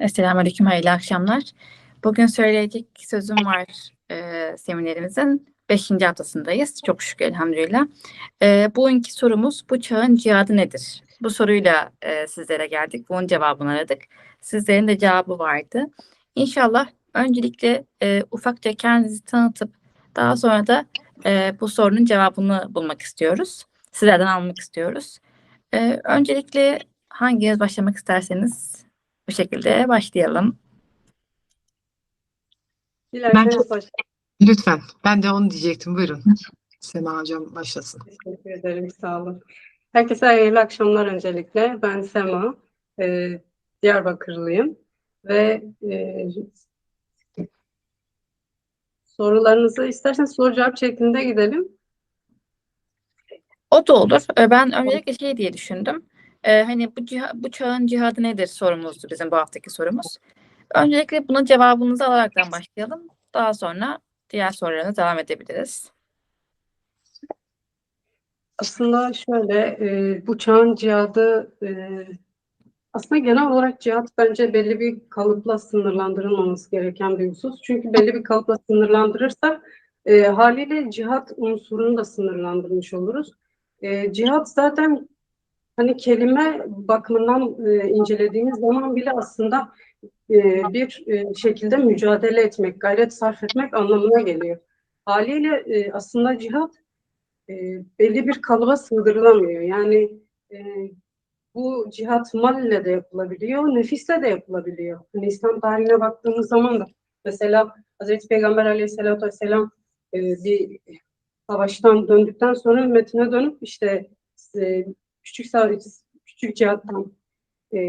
Selamünaleyküm, hayırlı akşamlar. Bugün söyleyecek sözüm var seminerimizin 5. haftasındayız. Çok şükür elhamdülillah. Bugünkü sorumuz bu çağın cihadı nedir? Bu soruyla sizlere geldik. Bunun cevabını aradık. Sizlerin de cevabı vardı. İnşallah öncelikle ufakça kendinizi tanıtıp daha sonra da bu sorunun cevabını bulmak istiyoruz. Sizlerden almak istiyoruz. Öncelikle hanginiz başlamak isterseniz bu şekilde başlayalım. Dilerseniz başlayalım. Lütfen. Ben de onu diyecektim. Buyurun. Sema Hocam başlasın. Teşekkür ederim. Sağ olun. Herkese hayırlı akşamlar öncelikle. Ben Sema. Diyarbakırlıyım. Ve sorularınızı isterseniz soru cevap şeklinde gidelim. O da olur. Ben öncelikle şey diye düşündüm. Hani bu çağın cihadı nedir sorumuzdu bizim bu haftaki sorumuz. Öncelikle buna cevabınızı alaraktan başlayalım. Daha sonra diğer sorularına devam edebiliriz. Aslında şöyle, bu çağın cihadı aslında genel olarak cihat bence belli bir kalıpla sınırlandırılmaması gereken bir husus. Çünkü belli bir kalıpla sınırlandırırsak haliyle cihat unsurunu da sınırlandırmış oluruz. Cihat zaten hani kelime bakımından incelediğimiz zaman bile aslında bir şekilde mücadele etmek, gayret sarf etmek anlamına geliyor. Haliyle aslında cihat belli bir kalıba sığdırılamıyor. Yani bu cihat mal ile de yapılabiliyor, nefisle de yapılabiliyor. Hani İslam tarihine baktığımız zaman da mesela Hazreti Peygamber Aleyhisselatü Vesselam bir savaştan döndükten sonra ümmetine dönüp işte küçük cihattan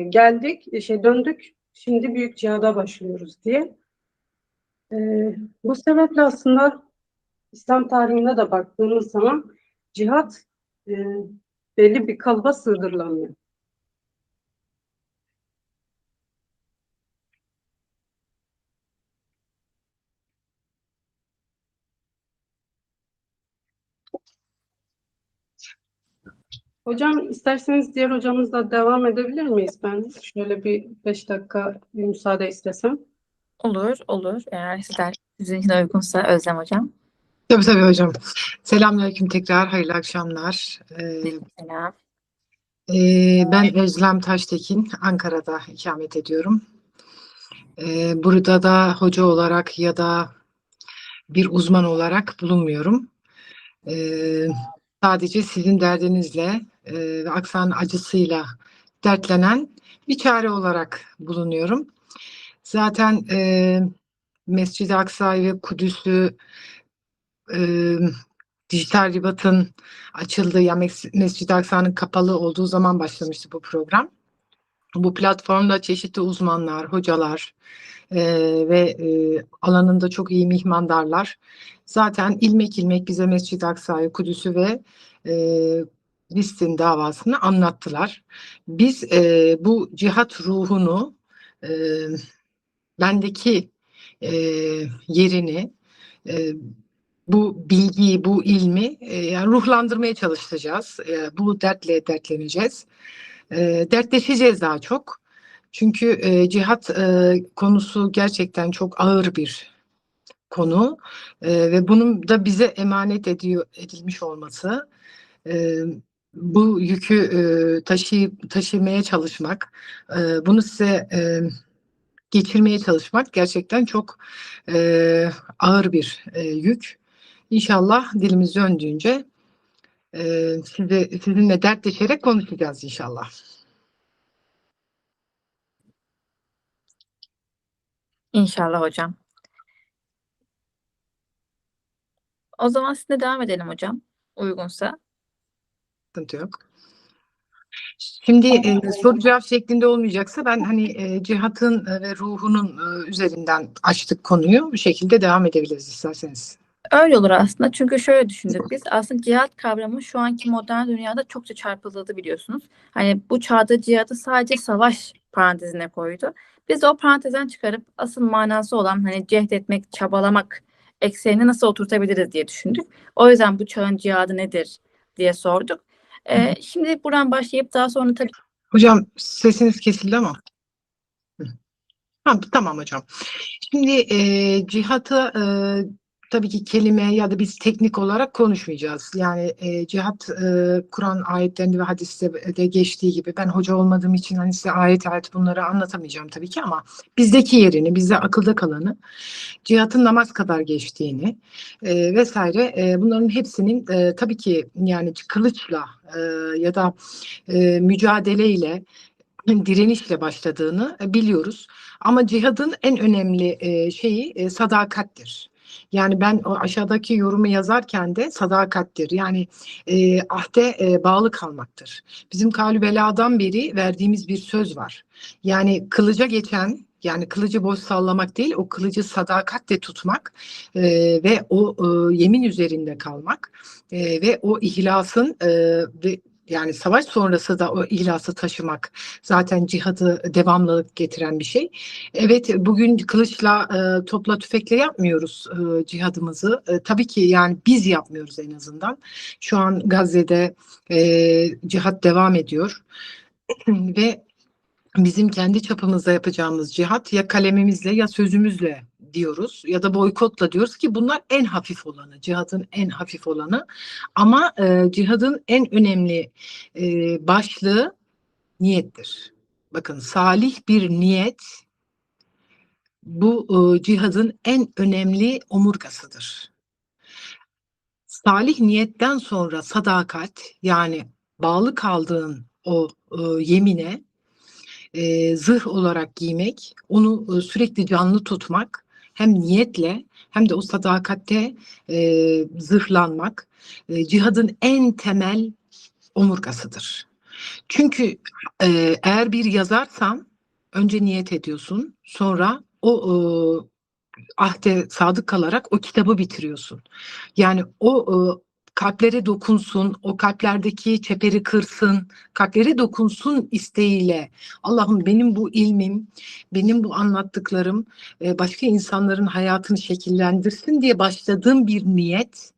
geldik, döndük, şimdi büyük cihada başlıyoruz diye. Bu sebeple aslında İslam tarihine de baktığımız zaman cihat belli bir kalıba sığdırılamıyor. Hocam isterseniz diğer hocamızla devam edebilir miyiz? Ben şöyle bir 5 dakika bir müsaade istesem. Olur. Eğer sizin için uygunsa Özlem Hocam. Tabii hocam. Selamünaleyküm tekrar. Hayırlı akşamlar. Selam. Ben Özlem Taştekin. Ankara'da ikamet ediyorum. Burada da hoca olarak ya da bir uzman olarak bulunmuyorum. Sadece sizin derdinizle ve aksan acısıyla dertlenen bir çare olarak bulunuyorum. Zaten Mescid-i Aksa'yı ve Kudüs'ü dijital ribatın açıldığı, yani Mescid-i Aksa'nın kapalı olduğu zaman başlamıştı bu program. Bu platformda çeşitli uzmanlar, hocalar ve alanında çok iyi mihmandarlar zaten ilmek ilmek bize Mescid-i Aksa'yı, Kudüs'ü ve Filistin davasını anlattılar. Biz bu cihat ruhunu, bendeki yerini, bu bilgiyi, bu ilmi yani ruhlandırmaya çalışacağız. Bu dertle dertleneceğiz. Dertleşeceğiz daha çok. Çünkü cihat konusu gerçekten çok ağır bir konu ve bunun da bize emanet edilmiş olması, bu yükü taşımaya çalışmak, bunu size geçirmeye çalışmak gerçekten çok ağır bir yük. İnşallah dilimiz döndüğünce sizinle dertleşerek konuşacağız inşallah. İnşallah hocam. O zaman sizinle devam edelim hocam. Uygunsa. Sıkıntı yok. Şimdi soru cevap şeklinde olmayacaksa ben hani cihatın ve ruhunun üzerinden açtık konuyu. Bu şekilde devam edebiliriz isterseniz. Öyle olur aslında. Çünkü şöyle düşündük biz. Aslında cihat kavramı şu anki modern dünyada çokça çarpıtıldı biliyorsunuz. Hani bu çağda cihadı sadece savaş parantezine koydu. Biz de o parantezden çıkarıp asıl manası olan hani cehd etmek, çabalamak eksenini nasıl oturtabiliriz diye düşündük. O yüzden bu çağın cihadı nedir diye sorduk. Şimdi buradan başlayıp daha sonra tabii. Hocam sesiniz kesildi ama. Ha, tamam hocam. Şimdi cihatı tabii ki kelime ya da biz teknik olarak konuşmayacağız. Yani cihat Kur'an ayetlerinde ve hadiste de geçtiği gibi ben hoca olmadığım için hani size ayet ayet bunları anlatamayacağım tabii ki ama bizdeki yerini, bizde akılda kalanı cihatın namaz kadar geçtiğini vesaire bunların hepsinin tabii ki yani kılıçla ya da mücadeleyle direnişle başladığını biliyoruz. Ama cihadın en önemli şeyi sadakattir. Yani ben o aşağıdaki yorumu yazarken de sadakattir. Yani ahde bağlı kalmaktır. Bizim Kâlü Belâ'dan beri verdiğimiz bir söz var. Yani kılıca geçen, yani kılıcı boş sallamak değil, o kılıcı sadakatle tutmak ve o yemin üzerinde kalmak ve o ihlasın ve yani savaş sonrası da o ihlası taşımak zaten cihadı devamlılık getiren bir şey. Evet, bugün kılıçla, topla, tüfekle yapmıyoruz cihadımızı. Tabii ki yani biz yapmıyoruz en azından. Şu an Gazze'de cihat devam ediyor ve bizim kendi çapımızda yapacağımız cihat ya kalemimizle ya sözümüzle diyoruz ya da boykotla diyoruz ki bunlar en hafif olanı, cihadın en hafif olanı. Ama cihadın en önemli başlığı niyettir. Bakın salih bir niyet bu cihadın en önemli omurgasıdır. Salih niyetten sonra sadakat yani bağlı kaldığın o yemine zırh olarak giymek, onu sürekli canlı tutmak hem niyetle hem de o sadakatte zırhlanmak cihadın en temel omurgasıdır. Çünkü eğer bir yazarsan önce niyet ediyorsun, sonra o ahde sadık kalarak o kitabı bitiriyorsun. Yani o kalplere dokunsun, o kalplerdeki çeperi kırsın, kalplere dokunsun isteğiyle Allah'ım benim bu ilmim, benim bu anlattıklarım başka insanların hayatını şekillendirsin diye başladığım bir niyet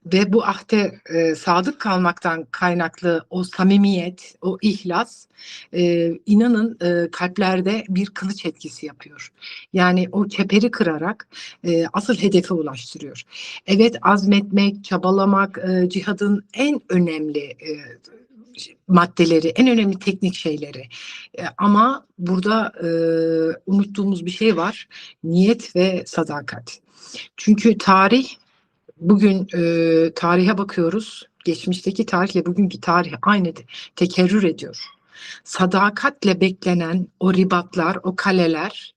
ve bu ahde sadık kalmaktan kaynaklı o samimiyet, o ihlas inanın kalplerde bir kılıç etkisi yapıyor. Yani o çeperi kırarak asıl hedefe ulaştırıyor. Evet azmetmek, çabalamak cihadın en önemli maddeleri, en önemli teknik şeyleri. Ama burada unuttuğumuz bir şey var. Niyet ve sadakat. Çünkü tarih bugün tarihe bakıyoruz. Geçmişteki tarihle bugünkü tarih aynı tekerrür ediyor. Sadakatle beklenen o ribatlar, o kaleler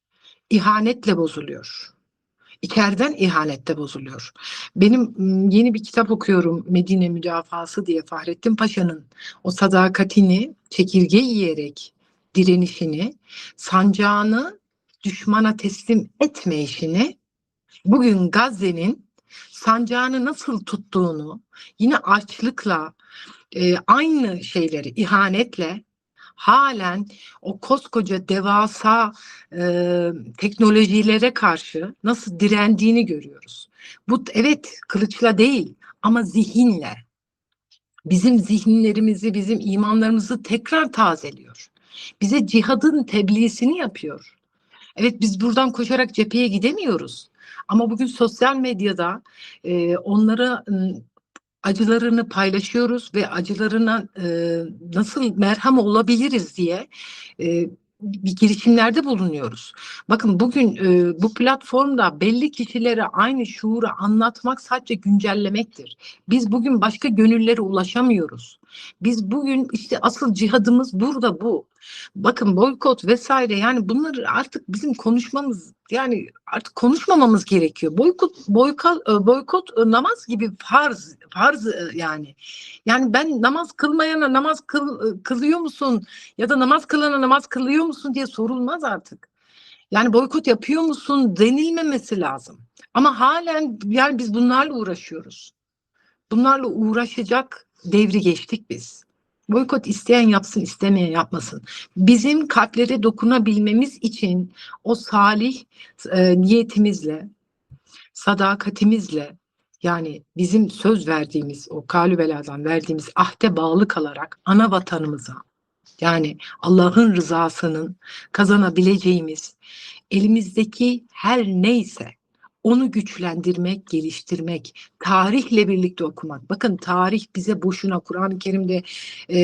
ihanetle bozuluyor. İçeriden ihanetle bozuluyor. Benim yeni bir kitap okuyorum Medine Müdafası diye Fahrettin Paşa'nın o sadakatini çekirge yiyerek direnişini, sancağını düşmana teslim etme işini bugün Gazze'nin sancağını nasıl tuttuğunu yine açlıkla aynı şeyleri ihanetle halen o koskoca devasa teknolojilere karşı nasıl direndiğini görüyoruz. Bu evet kılıçla değil ama zihinle. Bizim zihinlerimizi, bizim imanlarımızı tekrar tazeliyor. Bize cihadın tebliğsini yapıyor. Evet biz buradan koşarak cepheye gidemiyoruz. Ama bugün sosyal medyada onlara acılarını paylaşıyoruz ve acılarına nasıl merhem olabiliriz diye bir girişimlerde bulunuyoruz. Bakın bugün bu platformda belli kişilere aynı şuuru anlatmak sadece güncellemektir. Biz bugün başka gönüllere ulaşamıyoruz. Biz bugün işte asıl cihadımız burada bu. Bakın boykot vesaire yani bunları artık bizim konuşmamız yani artık konuşmamamız gerekiyor. Boykot namaz gibi farz yani. Yani ben namaz kılmayana kılıyor musun ya da namaz kılana namaz kılıyor musun diye sorulmaz artık. Yani boykot yapıyor musun denilmemesi lazım. Ama halen yani biz bunlarla uğraşıyoruz. Bunlarla uğraşacak devri geçtik biz. Boykot isteyen yapsın, istemeyen yapmasın. Bizim kalplere dokunabilmemiz için o salih niyetimizle, sadakatimizle yani bizim söz verdiğimiz o Kâlü Belâ'dan verdiğimiz ahde bağlı kalarak ana vatanımıza, Yani Allah'ın rızasının kazanabileceğimiz elimizdeki her neyse onu güçlendirmek, geliştirmek, tarihle birlikte okumak. Bakın tarih bize boşuna, Kur'an-ı Kerim'de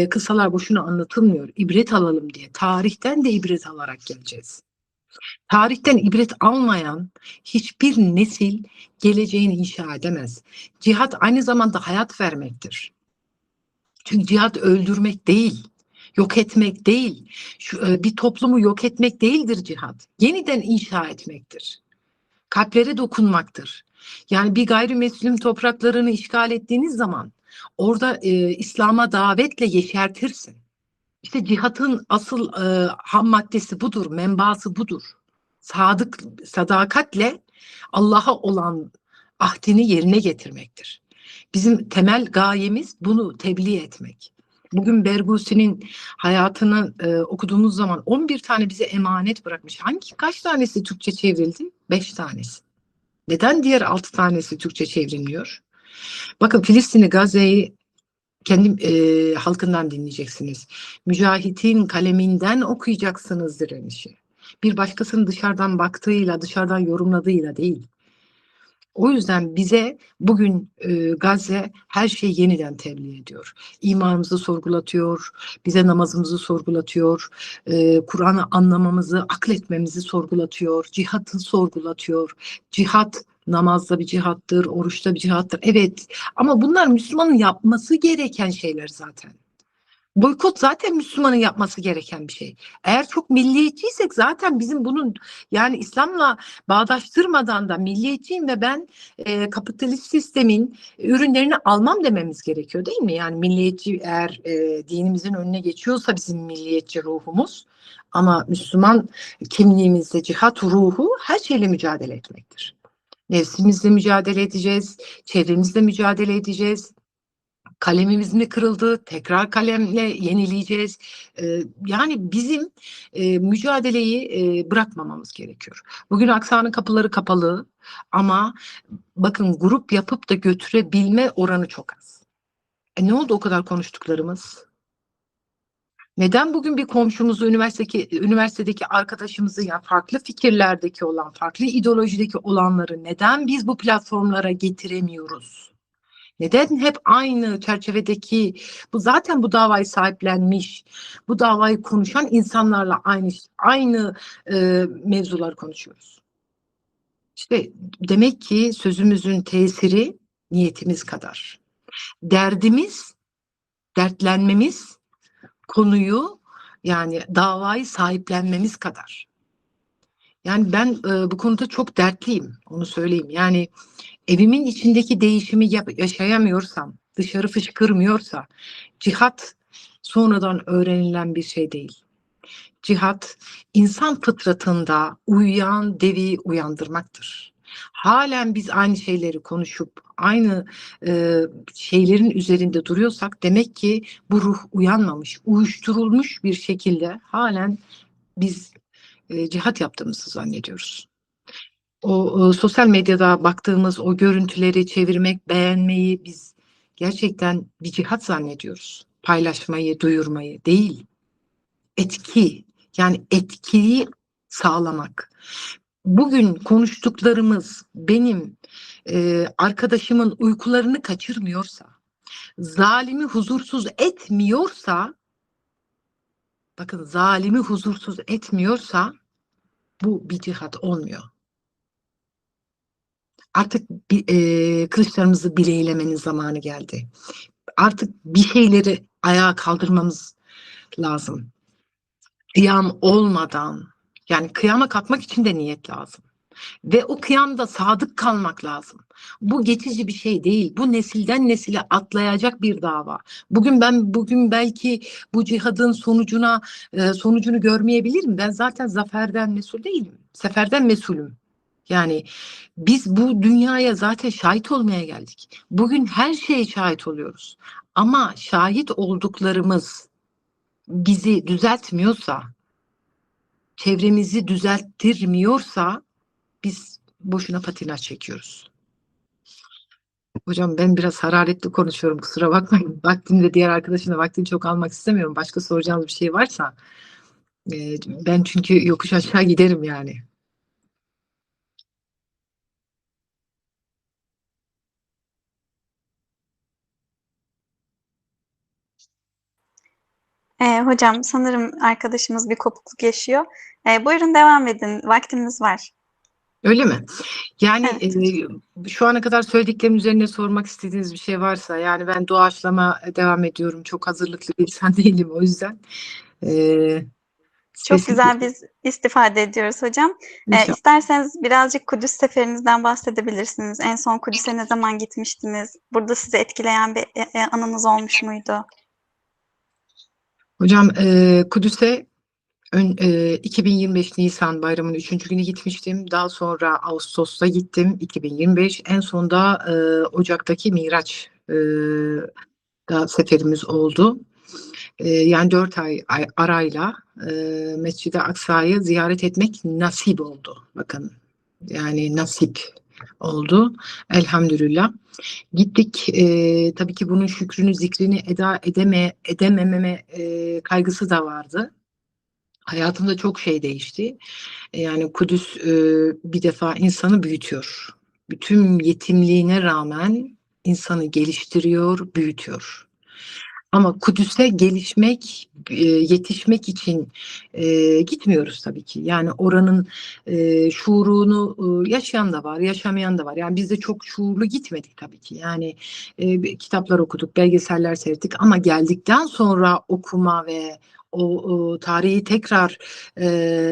kıssalar boşuna anlatılmıyor. İbret alalım diye. Tarihten de ibret alarak geleceğiz. Tarihten ibret almayan hiçbir nesil geleceğini inşa edemez. Cihat aynı zamanda hayat vermektir. Çünkü cihat öldürmek değil, yok etmek değil, bir toplumu yok etmek değildir cihat. Yeniden inşa etmektir. Kalplere dokunmaktır. Yani bir gayrimüslim topraklarını işgal ettiğiniz zaman orada İslam'a davetle yeşertirsin. İşte cihatın asıl ham maddesi budur, menbaası budur. Sadakatle Allah'a olan ahdini yerine getirmektir. Bizim temel gayemiz bunu tebliğ etmek. Bugün Bergusi'nin hayatını okuduğumuz zaman 11 tane bize emanet bırakmış. Kaç tanesi Türkçe çevrildi? 5 tanesi. Neden diğer 6 tanesi Türkçe çevrilmiyor? Bakın Filistin'i, Gazze'yi kendi halkından dinleyeceksiniz. Mücahit'in kaleminden okuyacaksınız direnişi. Bir başkasının dışarıdan baktığıyla, dışarıdan yorumladığıyla değil. O yüzden bize bugün Gazze her şeyi yeniden tebliğ ediyor. İmanımızı sorgulatıyor, bize namazımızı sorgulatıyor, Kur'an'ı anlamamızı, akletmemizi sorgulatıyor, cihatı sorgulatıyor. Cihat namazda bir cihattır, oruçta bir cihattır. Evet, ama bunlar Müslümanın yapması gereken şeyler zaten. Boykot zaten Müslümanın yapması gereken bir şey. Eğer çok milliyetçiysek zaten bizim bunun, yani İslam'la bağdaştırmadan da milliyetçiyim ve ben kapitalist sistemin ürünlerini almam dememiz gerekiyor, değil mi? Yani milliyetçi eğer dinimizin önüne geçiyorsa bizim milliyetçi ruhumuz, ama Müslüman kimliğimizde cihat ruhu her şeyle mücadele etmektir. Nefsimizle mücadele edeceğiz, çevremizle mücadele edeceğiz. Kalemimiz mi kırıldı? Tekrar kalemle yenileyeceğiz. Yani bizim mücadeleyi bırakmamamız gerekiyor. Bugün Aksa'nın kapıları kapalı ama bakın grup yapıp da götürebilme oranı çok az. Ne oldu o kadar konuştuklarımız? Neden bugün bir komşumuzu, üniversitedeki arkadaşımızı, ya farklı fikirlerdeki olan, farklı ideolojideki olanları neden biz bu platformlara getiremiyoruz? Neden hep aynı çerçevedeki, zaten bu davayı sahiplenmiş, bu davayı konuşan insanlarla aynı mevzular konuşuyoruz? İşte demek ki sözümüzün tesiri niyetimiz kadar. Dertlenmemiz, konuyu, yani davayı sahiplenmemiz kadar. Yani ben bu konuda çok dertliyim, onu söyleyeyim. Yani evimin içindeki değişimi yaşayamıyorsam, dışarı fışkırmıyorsa, cihat sonradan öğrenilen bir şey değil. Cihat, insan fıtratında uyuyan devi uyandırmaktır. Halen biz aynı şeyleri konuşup, aynı şeylerin üzerinde duruyorsak, demek ki bu ruh uyanmamış, uyuşturulmuş bir şekilde halen biz cihat yaptığımızı zannediyoruz. O sosyal medyada baktığımız o görüntüleri çevirmek, beğenmeyi biz gerçekten bir cihat zannediyoruz. Paylaşmayı, duyurmayı değil. Etki, yani etkiyi sağlamak. Bugün konuştuklarımız benim arkadaşımın uykularını kaçırmıyorsa, zalimi huzursuz etmiyorsa, bakın zalimi huzursuz etmiyorsa bu bir cihat olmuyor. Artık kılıçlarımızı bileylemenin zamanı geldi. Artık bir şeyleri ayağa kaldırmamız lazım. Kıyam olmadan, yani kıyama kalkmak için de niyet lazım. Ve o kıyamda sadık kalmak lazım. Bu geçici bir şey değil. Bu nesilden nesile atlayacak bir dava. Bugün belki bu cihadın sonucunu görmeyebilirim. Ben zaten zaferden mesul değilim. Seferden mesulüm. Yani biz bu dünyaya zaten şahit olmaya geldik. Bugün her şeye şahit oluyoruz. Ama şahit olduklarımız bizi düzeltmiyorsa, çevremizi düzelttirmiyorsa biz boşuna patinaj çekiyoruz. Hocam ben biraz hararetli konuşuyorum, kusura bakmayın. Vaktim ve diğer arkadaşın da vaktini çok almak istemiyorum. Başka soracağınız bir şey varsa ben çünkü yokuş aşağı giderim yani. Hocam sanırım arkadaşımız bir kopukluk yaşıyor. Buyurun devam edin. Vaktimiz var. Öyle mi? Yani Evet. şu ana kadar söylediklerim üzerine sormak istediğiniz bir şey varsa, yani ben doğaçlama devam ediyorum. Çok hazırlıklı bir insan değilim o yüzden. E, Çok Spesifik güzel biz istifade ediyoruz hocam. inşallah. İsterseniz birazcık Kudüs seferinizden bahsedebilirsiniz. En son Kudüs'e ne zaman gitmiştiniz? Burada sizi etkileyen bir anınız olmuş muydu? Hocam Kudüs'e 2025 Nisan bayramının 3. günü gitmiştim. Daha sonra Ağustos'ta gittim 2025. En son da Ocak'taki Miraç da seferimiz oldu. Yani 4 ay arayla Mescid-i Aksa'yı ziyaret etmek nasip oldu. Bakın, yani nasip oldu. Elhamdülillah. Gittik. Tabii ki bunun şükrünü, zikrini edemememe kaygısı da vardı. Hayatımda çok şey değişti. Yani Kudüs bir defa insanı büyütüyor. Bütün yetimliğine rağmen insanı geliştiriyor, büyütüyor. Ama Kudüs'e gelişmek, yetişmek için gitmiyoruz tabii ki. Yani oranın şuurunu yaşayan da var, yaşamayan da var. Yani biz de çok şuurlu gitmedik tabii ki. Yani kitaplar okuduk, belgeseller seyrettik ama geldikten sonra okuma ve o tarihi tekrar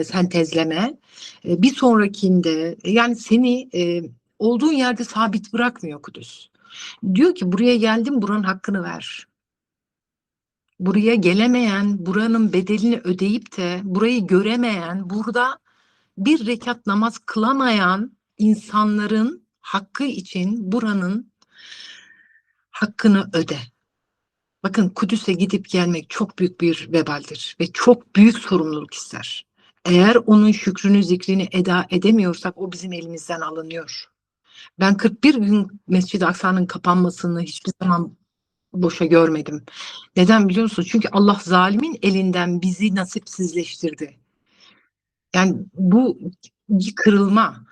sentezleme, bir sonrakinde yani seni olduğun yerde sabit bırakmıyor Kudüs. Diyor ki buraya geldim, buranın hakkını ver. Buraya gelemeyen, buranın bedelini ödeyip de burayı göremeyen, burada bir rekat namaz kılamayan insanların hakkı için buranın hakkını öde. Bakın, Kudüs'e gidip gelmek çok büyük bir vebaldir ve çok büyük sorumluluk ister. Eğer onun şükrünü, zikrini eda edemiyorsak o bizim elimizden alınıyor. Ben 41 gün Mescid-i Aksa'nın kapanmasını hiçbir zaman boşa görmedim. Neden biliyor musunuz? Çünkü Allah zalimin elinden bizi nasipsizleştirdi. Yani bu bir kırılma.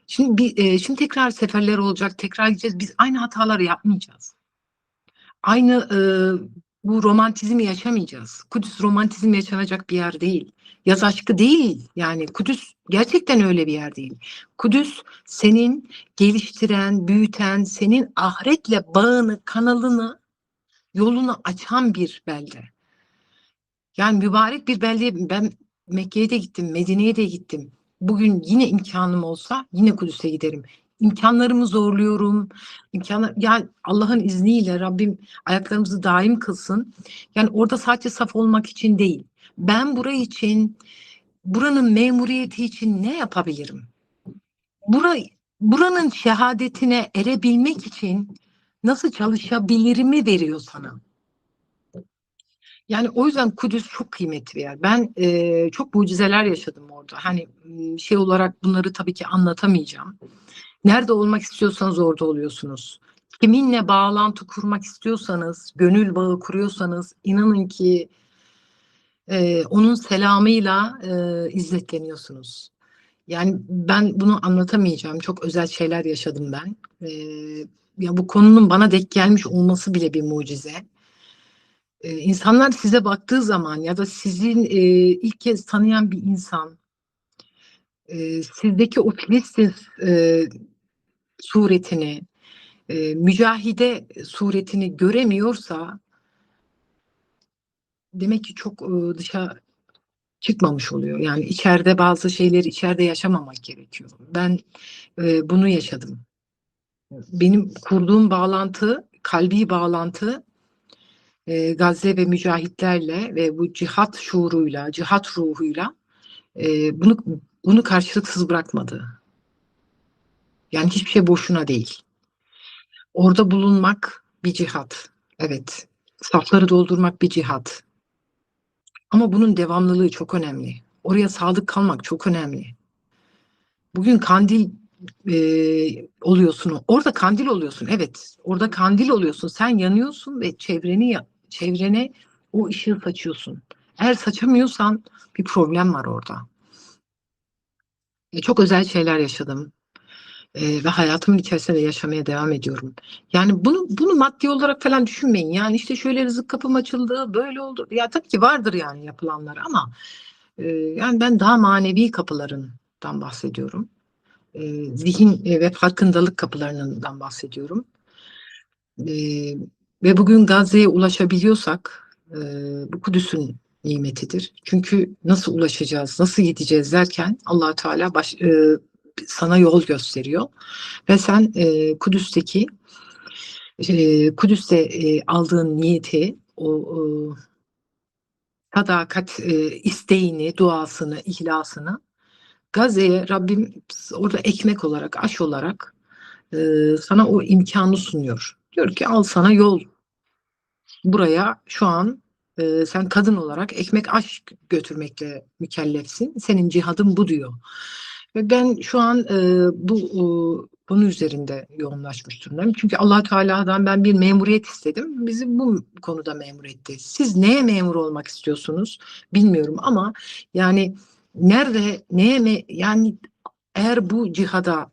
Şimdi tekrar seferler olacak, tekrar gideceğiz. Biz aynı hataları yapmayacağız. Aynı bu romantizmi yaşamayacağız. Kudüs romantizm yaşanacak bir yer değil. Yaz aşkı değil. Yani Kudüs gerçekten öyle bir yer değil. Kudüs senin geliştiren, büyüten, senin ahiretle bağını, kanalını, yolunu açan bir belde. Yani mübarek bir belde. Ben Mekke'ye de gittim, Medine'ye de gittim. Bugün yine imkanım olsa yine Kudüs'e giderim. İmkanlarımı zorluyorum. Yani Allah'ın izniyle Rabbim ayaklarımızı daim kılsın. Yani orada sadece saf olmak için değil. Ben burayı için, buranın memuriyeti için ne yapabilirim? Buranın şehadetine erebilmek için nasıl çalışabilirimi veriyor sana. Yani o yüzden Kudüs çok kıymetli bir yer. Ben çok mucizeler yaşadım orada. Hani şey olarak bunları tabii ki anlatamayacağım. Nerede olmak istiyorsanız orada oluyorsunuz. Kiminle bağlantı kurmak istiyorsanız, gönül bağı kuruyorsanız inanın ki onun selamıyla izzetleniyorsunuz. Yani ben bunu anlatamayacağım. Çok özel şeyler yaşadım ben. Ya bu konunun bana denk gelmiş olması bile bir mucize. İnsanlar size baktığı zaman ya da sizin ilk kez tanıyan bir insan sizdeki o Filistin suretini, mücahide suretini göremiyorsa demek ki çok dışa çıkmamış oluyor. Yani içeride bazı şeyleri içeride yaşamamak gerekiyor. Ben bunu yaşadım. Benim kurduğum bağlantı, kalbi bağlantı Gazze ve mücahitlerle ve bu cihat şuuruyla, cihat ruhuyla bunu karşılıksız bırakmadı. Yani hiçbir şey boşuna değil. Orada bulunmak bir cihat. Evet. Safları doldurmak bir cihat. Ama bunun devamlılığı çok önemli. Oraya sadık kalmak çok önemli. Bugün Kandil oluyorsun. Orada kandil oluyorsun. Evet. Orada kandil oluyorsun. Sen yanıyorsun ve çevrene o ışığı saçıyorsun. Eğer saçamıyorsan bir problem var orada. Çok özel şeyler yaşadım. Ve hayatımın içerisinde yaşamaya devam ediyorum. Yani bunu maddi olarak falan düşünmeyin. Yani işte şöyle rızık kapım açıldı, böyle oldu. Ya tabii ki vardır yani yapılanlar ama yani ben daha manevi kapılarından bahsediyorum. Zihin ve farkındalık kapılarından bahsediyorum. Ve bugün Gazze'ye ulaşabiliyorsak bu Kudüs'ün nimetidir. Çünkü nasıl ulaşacağız, nasıl gideceğiz derken Allah Teala sana yol gösteriyor. Ve sen Kudüs'te aldığın niyeti, o sadakat isteğini, duasını, ihlasını Gazze'ye Rabbim orada ekmek olarak, aş olarak sana o imkanı sunuyor. Diyor ki al sana yol. Buraya şu an sen kadın olarak ekmek aş götürmekle mükellefsin. Senin cihadın bu diyor. Ve ben şu an bunun üzerinde yoğunlaşmış durumdayım. Çünkü Allah Teala'dan ben bir memuriyet istedim. Bizi bu konuda memur etti. Siz neye memur olmak istiyorsunuz bilmiyorum ama yani nerede yani eğer bu cihada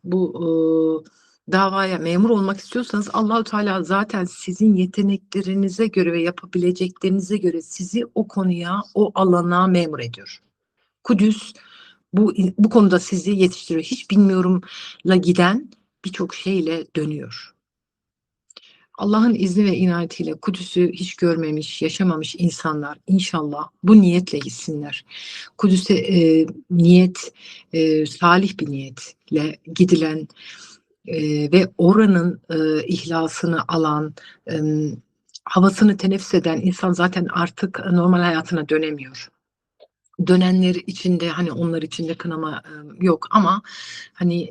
davaya memur olmak istiyorsanız Allahu Teala zaten sizin yeteneklerinize göre ve yapabileceklerinize göre sizi o konuya, o alana memur ediyor. Kudüs bu konuda sizi yetiştiriyor. Hiç bilmiyorumla giden birçok şeyle dönüyor. Allah'ın izni ve inayetiyle Kudüs'ü hiç görmemiş, yaşamamış insanlar inşallah bu niyetle gitsinler. Kudüs'e niyet, salih bir niyetle gidilen ve oranın ihlasını alan, havasını teneffüs eden insan zaten artık normal hayatına dönemiyor. Dönenler içinde hani onlar içinde kınama yok ama hani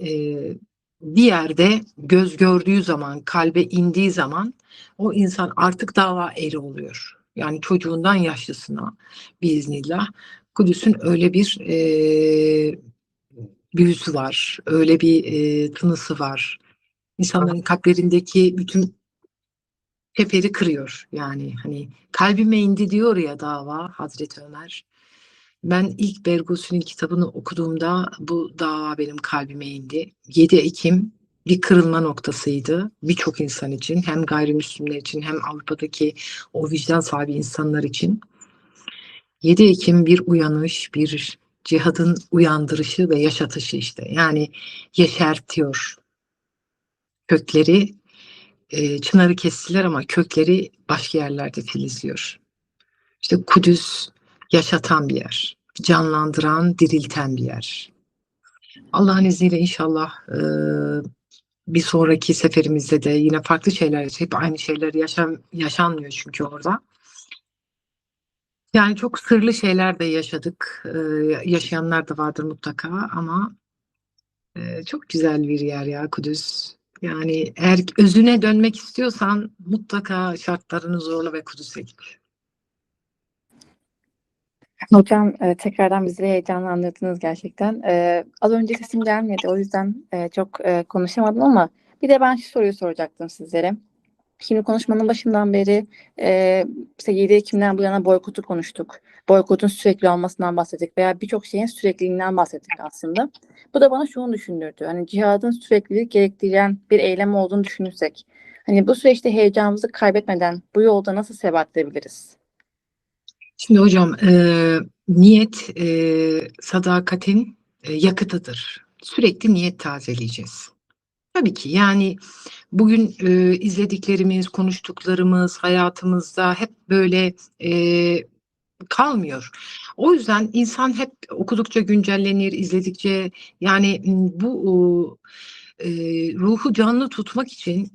bir yerde göz gördüğü zaman, kalbe indiği zaman o insan artık dava eri oluyor. Yani çocuğundan yaşlısına biiznillah Kudüs'ün öyle bir büyüsü var, öyle bir tınısı var. İnsanların kalplerindeki bütün çeperi kırıyor. Yani hani kalbime indi diyor ya dava Hazreti Ömer. Ben ilk Bergosi'nin kitabını okuduğumda bu dava benim kalbime indi. 7 Ekim bir kırılma noktasıydı birçok insan için, hem gayrimüslimler için hem Avrupa'daki o vicdan sahibi insanlar için. 7 Ekim bir uyanış, bir cihadın uyandırışı ve yaşatışı işte. Yani yeşertiyor kökleri. Çınarı kestiler ama kökleri başka yerlerde filizliyor. İşte Kudüs yaşatan bir yer, canlandıran, dirilten bir yer. Allah'ın izniyle inşallah bir sonraki seferimizde de yine farklı şeyler, hep aynı şeyler yaşanmıyor çünkü orada. Yani çok sırlı şeyler de yaşadık, yaşayanlar da vardır mutlaka ama çok güzel bir yer ya Kudüs. Yani eğer özüne dönmek istiyorsan mutlaka şartlarını zorla ve Kudüs'e git. Hocam tekrardan bizi heyecanlandırdınız gerçekten. Az önce sesim gelmedi o yüzden çok konuşamadım ama bir de ben şu soruyu soracaktım sizlere. Şimdi konuşmanın başından beri işte 7 Ekim'den bu yana boykotu konuştuk. Boykotun sürekli olmasından bahsettik veya birçok şeyin sürekliliğinden bahsettik aslında. Bu da bana şunu düşündürdü. Hani cihadın süreklilik gerektiren bir eylem olduğunu düşünürsek, hani bu süreçte heyecanımızı kaybetmeden bu yolda nasıl sebat edebiliriz? Şimdi hocam niyet sadakatin yakıtıdır. Sürekli niyet tazeleyeceğiz. Tabii ki yani bugün izlediklerimiz, konuştuklarımız hayatımızda hep böyle kalmıyor. O yüzden insan hep okudukça güncellenir, izledikçe yani bu ruhu canlı tutmak için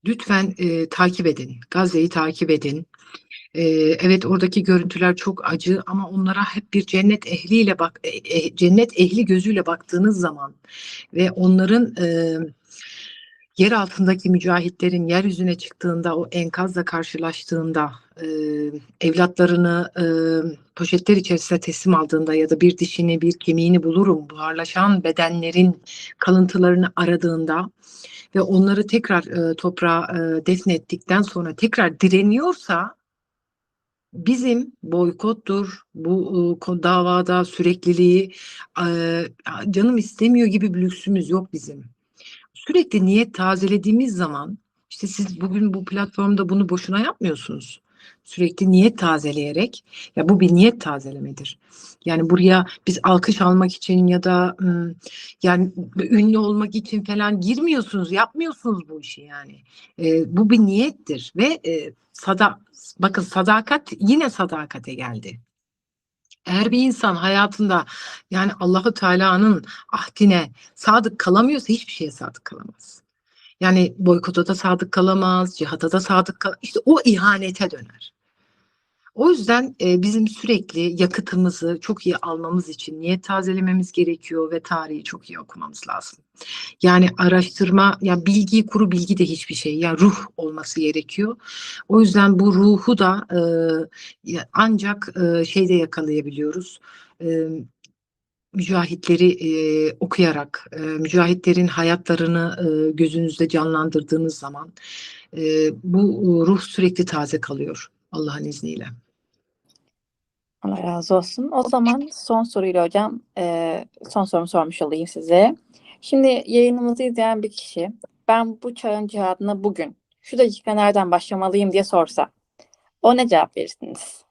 lütfen takip edin. Gazze'yi takip edin. Evet oradaki görüntüler çok acı ama onlara hep bir cennet ehliyle cennet ehli gözüyle baktığınız zaman ve onların yer altındaki mücahitlerin yeryüzüne çıktığında, o enkazla karşılaştığında, evlatlarını poşetler içerisine teslim aldığında ya da bir dişini bir kemiğini bulurum buharlaşan bedenlerin kalıntılarını aradığında ve onları tekrar toprağa defnettikten sonra tekrar direniyorsa, bizim boykottur, bu davada sürekliliği, canım istemiyor gibi bir lüksümüz yok bizim. Sürekli niyet tazelediğimiz zaman, işte siz bugün bu platformda bunu boşuna yapmıyorsunuz. Sürekli niyet tazeleyerek, ya bu bir niyet tazelemedir. Yani buraya biz alkış almak için ya da yani ünlü olmak için falan girmiyorsunuz, yapmıyorsunuz bu işi yani. Bu bir niyettir ve bakın sadakat yine sadakate geldi. Eğer bir insan hayatında yani Allahu Teala'nın ahdine sadık kalamıyorsa hiçbir şeye sadık kalamaz. Yani boykota da sadık kalamaz, cihada da sadık kalamaz. İşte o ihanete döner. O yüzden bizim sürekli yakıtımızı çok iyi almamız için niyet tazelememiz gerekiyor ve tarihi çok iyi okumamız lazım. Yani araştırma, yani bilgi, kuru bilgi de hiçbir şey. Yani ruh olması gerekiyor. O yüzden bu ruhu da ancak şeyde yakalayabiliyoruz. Mücahitleri okuyarak, mücahitlerin hayatlarını gözünüzde canlandırdığınız zaman bu ruh sürekli taze kalıyor Allah'ın izniyle. Allah razı olsun. O zaman son soruyla hocam son sorumu sormuş olayım size. Şimdi yayınımızı izleyen bir kişi ben bu çağın cihadına bugün şu dakika nereden başlamalıyım diye sorsa o ne cevap verirsiniz?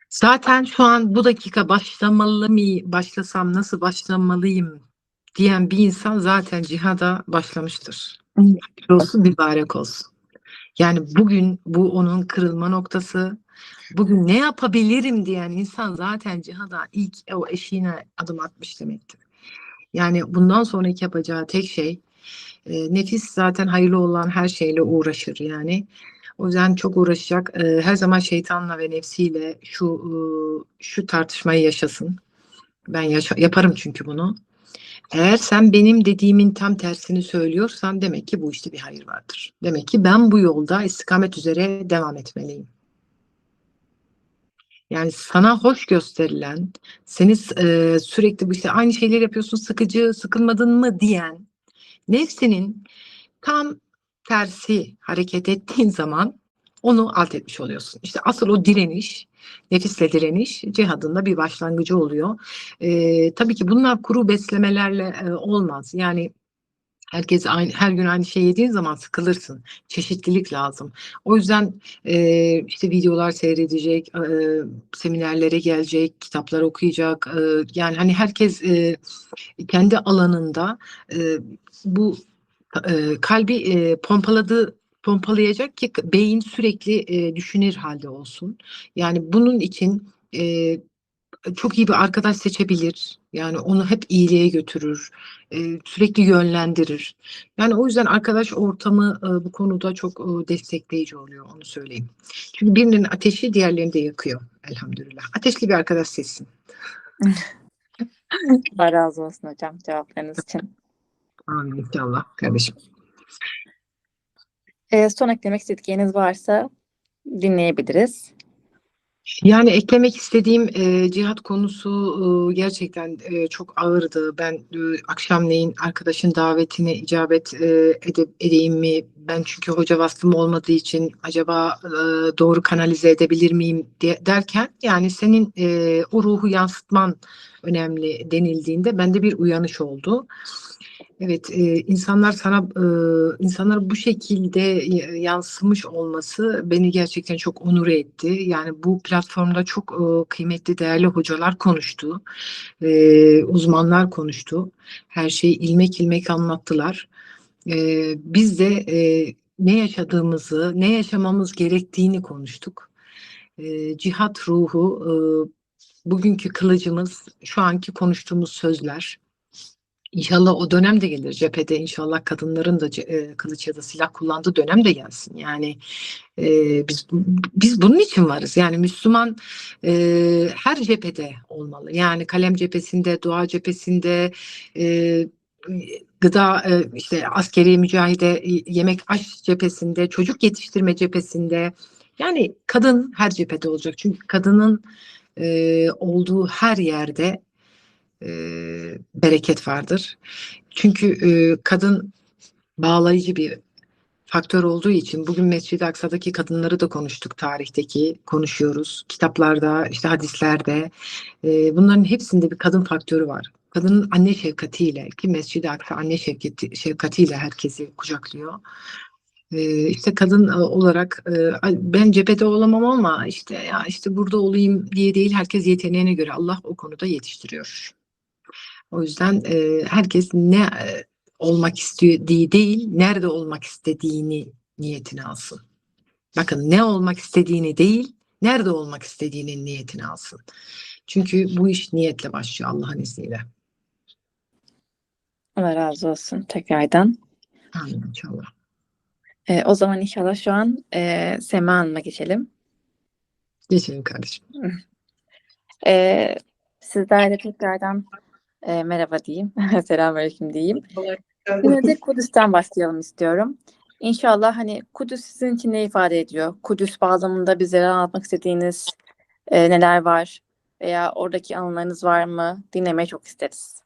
Zaten şu an bu dakika başlasam nasıl başlamalıyım diyen bir insan zaten cihada başlamıştır. Olsun, mübarek olsun. Yani bugün bu onun kırılma noktası. Bugün ne yapabilirim diyen insan zaten cihada ilk o eşiğine adım atmış demektir. Yani bundan sonraki yapacağı tek şey, nefis zaten hayırlı olan her şeyle uğraşır yani. O yüzden çok uğraşacak. Her zaman şeytanla ve nefsiyle şu tartışmayı yaşasın. Ben yaparım çünkü bunu. Eğer sen benim dediğimin tam tersini söylüyorsan demek ki bu işte bir hayır vardır. Demek ki ben bu yolda istikamet üzere devam etmeliyim. Yani sana hoş gösterilen, seni sürekli işte aynı şeyleri yapıyorsun, sıkıcı, sıkılmadın mı diyen nefsinin tam tersi hareket ettiğin zaman onu alt etmiş oluyorsun. İşte asıl o direniş, nefisle direniş cihadın da bir başlangıcı oluyor. Tabii ki bunlar kuru beslemelerle olmaz. Yani herkes her gün aynı şey yediğin zaman sıkılırsın. Çeşitlilik lazım. O yüzden işte videolar seyredecek, seminerlere gelecek, kitaplar okuyacak. Yani hani herkes kendi alanında bu kalbi pompalayacak ki beyin sürekli düşünür halde olsun. Yani bunun için çok iyi bir arkadaş seçebilir. Yani onu hep iyiliğe götürür. Sürekli yönlendirir. Yani o yüzden arkadaş ortamı bu konuda çok destekleyici oluyor, onu söyleyeyim. Çünkü birinin ateşi diğerlerini de yakıyor elhamdülillah. Ateşli bir arkadaş seçsin. Allah razı olsun hocam cevaplarınız için. Amin inşallah kardeşim. Son eklemek istedikleriniz varsa dinleyebiliriz. Yani eklemek istediğim cihat konusu gerçekten çok ağırdı. Ben akşamleyin arkadaşın davetine icabet edeyim mi? Ben çünkü hoca vasfım olmadığı için acaba doğru kanalize edebilir miyim derken yani senin o ruhu yansıtman önemli denildiğinde bende bir uyanış oldu. Evet, insanlar bu şekilde yansımış olması beni gerçekten çok onur etti. Yani bu platformda çok kıymetli, değerli hocalar konuştu, uzmanlar konuştu. Her şeyi ilmek ilmek anlattılar. Biz de ne yaşadığımızı, ne yaşamamız gerektiğini konuştuk. Cihat ruhu, bugünkü kılıcımız, şu anki konuştuğumuz sözler. İnşallah o dönem de gelir cephede, inşallah kadınların da kılıç ya da silah kullandığı dönem de gelsin. Yani biz bunun için varız. Yani Müslüman her cephede olmalı. Yani kalem cephesinde, dua cephesinde, gıda, işte askeri mücahide, yemek aş cephesinde, çocuk yetiştirme cephesinde, yani kadın her cephede olacak. Çünkü kadının olduğu her yerde bereket vardır. Çünkü kadın bağlayıcı bir faktör olduğu için bugün Mescid-i Aksa'daki kadınları da konuştuk, tarihteki konuşuyoruz. Kitaplarda, işte hadislerde bunların hepsinde bir kadın faktörü var. Kadının anne şefkatiyle, ki Mescid-i Aksa anne şefkatiyle herkesi kucaklıyor. İşte kadın olarak ben cephede olamam ama işte ya işte burada olayım diye değil, herkes yeteneğine göre Allah o konuda yetiştiriyor. O yüzden herkes ne olmak istediği değil, nerede olmak istediğini niyetine alsın. Bakın, ne olmak istediğini değil, nerede olmak istediğinin niyetini alsın. Çünkü bu iş niyetle başlıyor Allah'ın izniyle. Allah razı olsun tekrardan. Amin inşallah. O zaman inşallah şu an Sema Hanım'a geçelim. Geçelim kardeşim. Sizlerle tekrardan merhaba diyeyim. Selamünaleyküm diyeyim. Kolay Yine de Kudüs'ten başlayalım istiyorum. İnşallah hani Kudüs sizin için ne ifade ediyor? Kudüs bağlamında bizlere anlatmak istediğiniz neler var? Veya oradaki anılarınız var mı? Dinlemeyi çok isteriz.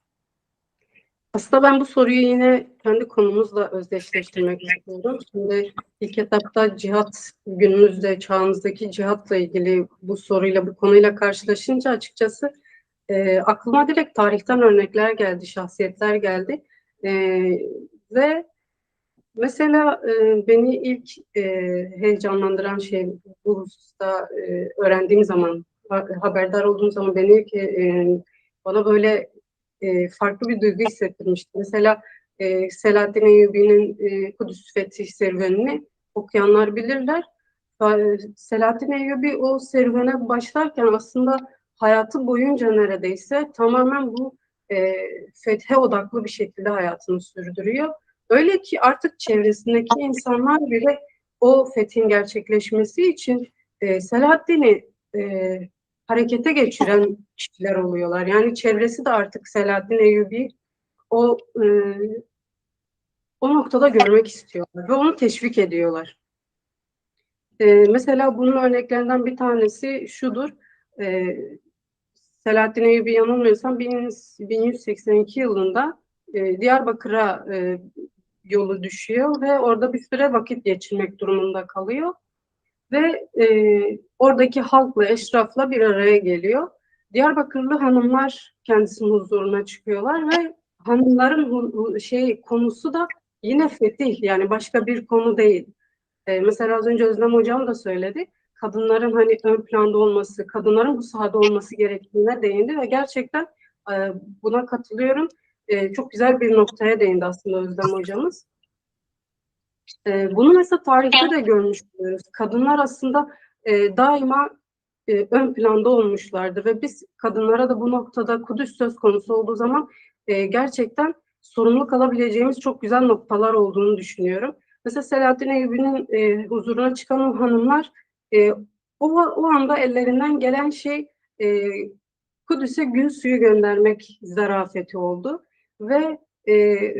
Aslında ben bu soruyu yine kendi konumuzla özdeşleştirmek istiyorum. Şimdi ilk etapta cihat, günümüzde çağımızdaki cihatla ilgili bu soruyla, bu konuyla karşılaşınca açıkçası aklıma direkt tarihten örnekler geldi, şahsiyetler geldi. Ve mesela beni ilk heyecanlandıran şey, bu hususta öğrendiğim zaman, haberdar olduğum zaman beni bana böyle farklı bir duygu hissettirmişti. Mesela Selahaddin Eyyubi'nin Kudüs Fethi serüvenini okuyanlar bilirler. Selahaddin Eyyubi o serüvene başlarken aslında hayatı boyunca neredeyse tamamen bu fethe odaklı bir şekilde hayatını sürdürüyor. Öyle ki artık çevresindeki insanlar bile o fethin gerçekleşmesi için Selahaddin'i harekete geçiren kişiler oluyorlar. Yani çevresi de artık Selahaddin Eyyubi o o noktada görmek istiyorlar ve onu teşvik ediyorlar. Mesela bunun örneklerinden bir tanesi şudur. Selahaddin Eyyubi yanılmıyorsam 1182 yılında Diyarbakır'a yolu düşüyor ve orada bir süre vakit geçirmek durumunda kalıyor. Ve oradaki halkla, eşrafla bir araya geliyor. Diyarbakırlı hanımlar kendisinin huzuruna çıkıyorlar ve hanımların konusu da yine fetih, yani başka bir konu değil. Mesela az önce Özlem Hocam da söyledi. Kadınların hani ön planda olması, kadınların bu sahada olması gerektiğine değindi ve gerçekten buna katılıyorum. Çok güzel bir noktaya değindi aslında Özlem Hocamız. Bunu mesela tarihte de görmüş oluyoruz. Kadınlar aslında daima ön planda olmuşlardır ve biz kadınlara da bu noktada Kudüs söz konusu olduğu zaman gerçekten sorumluluk alabileceğimiz çok güzel noktalar olduğunu düşünüyorum. Mesela Selahaddin Eyyubi'nin huzuruna çıkan o hanımlar o anda ellerinden gelen şey Kudüs'e gül suyu göndermek zarafeti oldu ve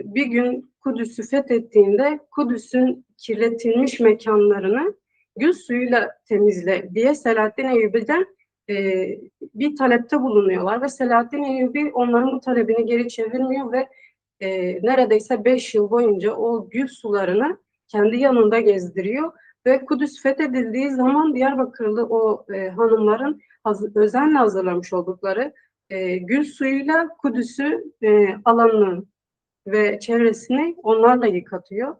bir gün Kudüs'ü fethettiğinde Kudüs'ün kirletilmiş mekanlarını gül suyuyla temizle diye Selahaddin Eyyubi'den bir talepte bulunuyorlar ve Selahaddin Eyyubi onların bu talebini geri çevirmiyor ve neredeyse 5 yıl boyunca o gül sularını kendi yanında gezdiriyor ve Kudüs fethedildiği zaman Diyarbakırlı o hanımların özenle hazırlamış oldukları gül suyuyla Kudüs'ü alanını ve çevresini onlarla yıkatıyor.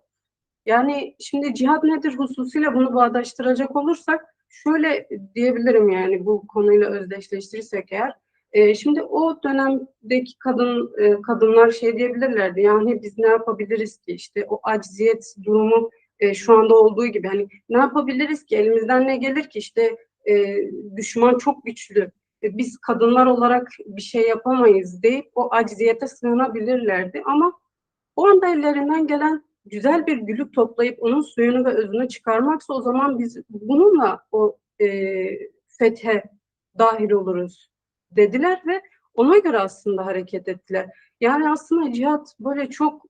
Yani şimdi cihat nedir hususuyla bunu bağdaştıracak olursak şöyle diyebilirim, yani bu konuyla özdeşleştirirsek eğer. Şimdi o dönemdeki kadınlar şey diyebilirlerdi, yani biz ne yapabiliriz ki, işte o acziyet durumu şu anda olduğu gibi, hani ne yapabiliriz ki, elimizden ne gelir ki, işte düşman çok güçlü, biz kadınlar olarak bir şey yapamayız deyip o acziyete sığınabilirlerdi ama o anda ellerinden gelen güzel bir gülü toplayıp onun suyunu ve özünü çıkarmaksa o zaman biz bununla o fethe dahil oluruz dediler ve Ona göre aslında hareket ettiler. Yani aslında cihat böyle çok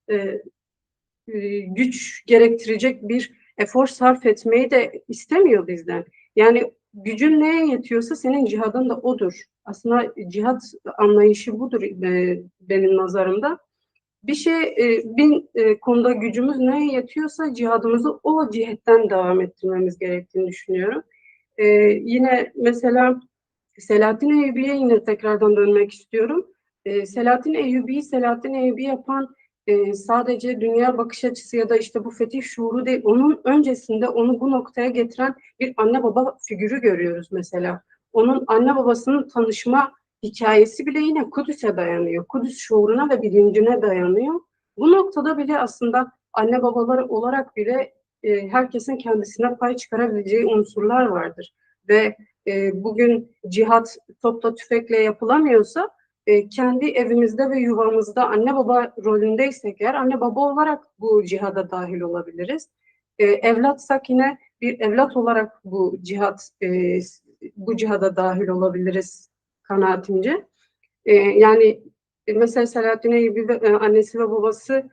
güç gerektirecek bir efor sarf etmeyi de istemiyor bizden. Yani gücün neye yetiyorsa senin cihadın da odur. Aslında cihat anlayışı budur benim nazarımda. Bir konuda gücümüz neye yetiyorsa cihadımızı o cihetten devam ettirmemiz gerektiğini düşünüyorum. Yine mesela Selahattin Eyyubi'ye yine tekrardan dönmek istiyorum. Selahattin Eyyubi yapan sadece dünya bakış açısı ya da işte bu fetih şuuru değil, onun öncesinde onu bu noktaya getiren bir anne baba figürü görüyoruz mesela. Onun anne babasının tanışma hikayesi bile yine Kudüs'e dayanıyor. Kudüs şuuruna ve bilincine dayanıyor. Bu noktada bile aslında anne babaları olarak bile herkesin kendisine pay çıkarabileceği unsurlar vardır. Ve bugün cihat topla tüfekle yapılamıyorsa kendi evimizde ve yuvamızda anne baba rolündeysek eğer anne baba olarak bu cihada dahil olabiliriz. Evlatsak yine bir evlat olarak bu cihada dahil olabiliriz kanaatimce. Yani mesela Selahattin Eyyubi annesi ve babası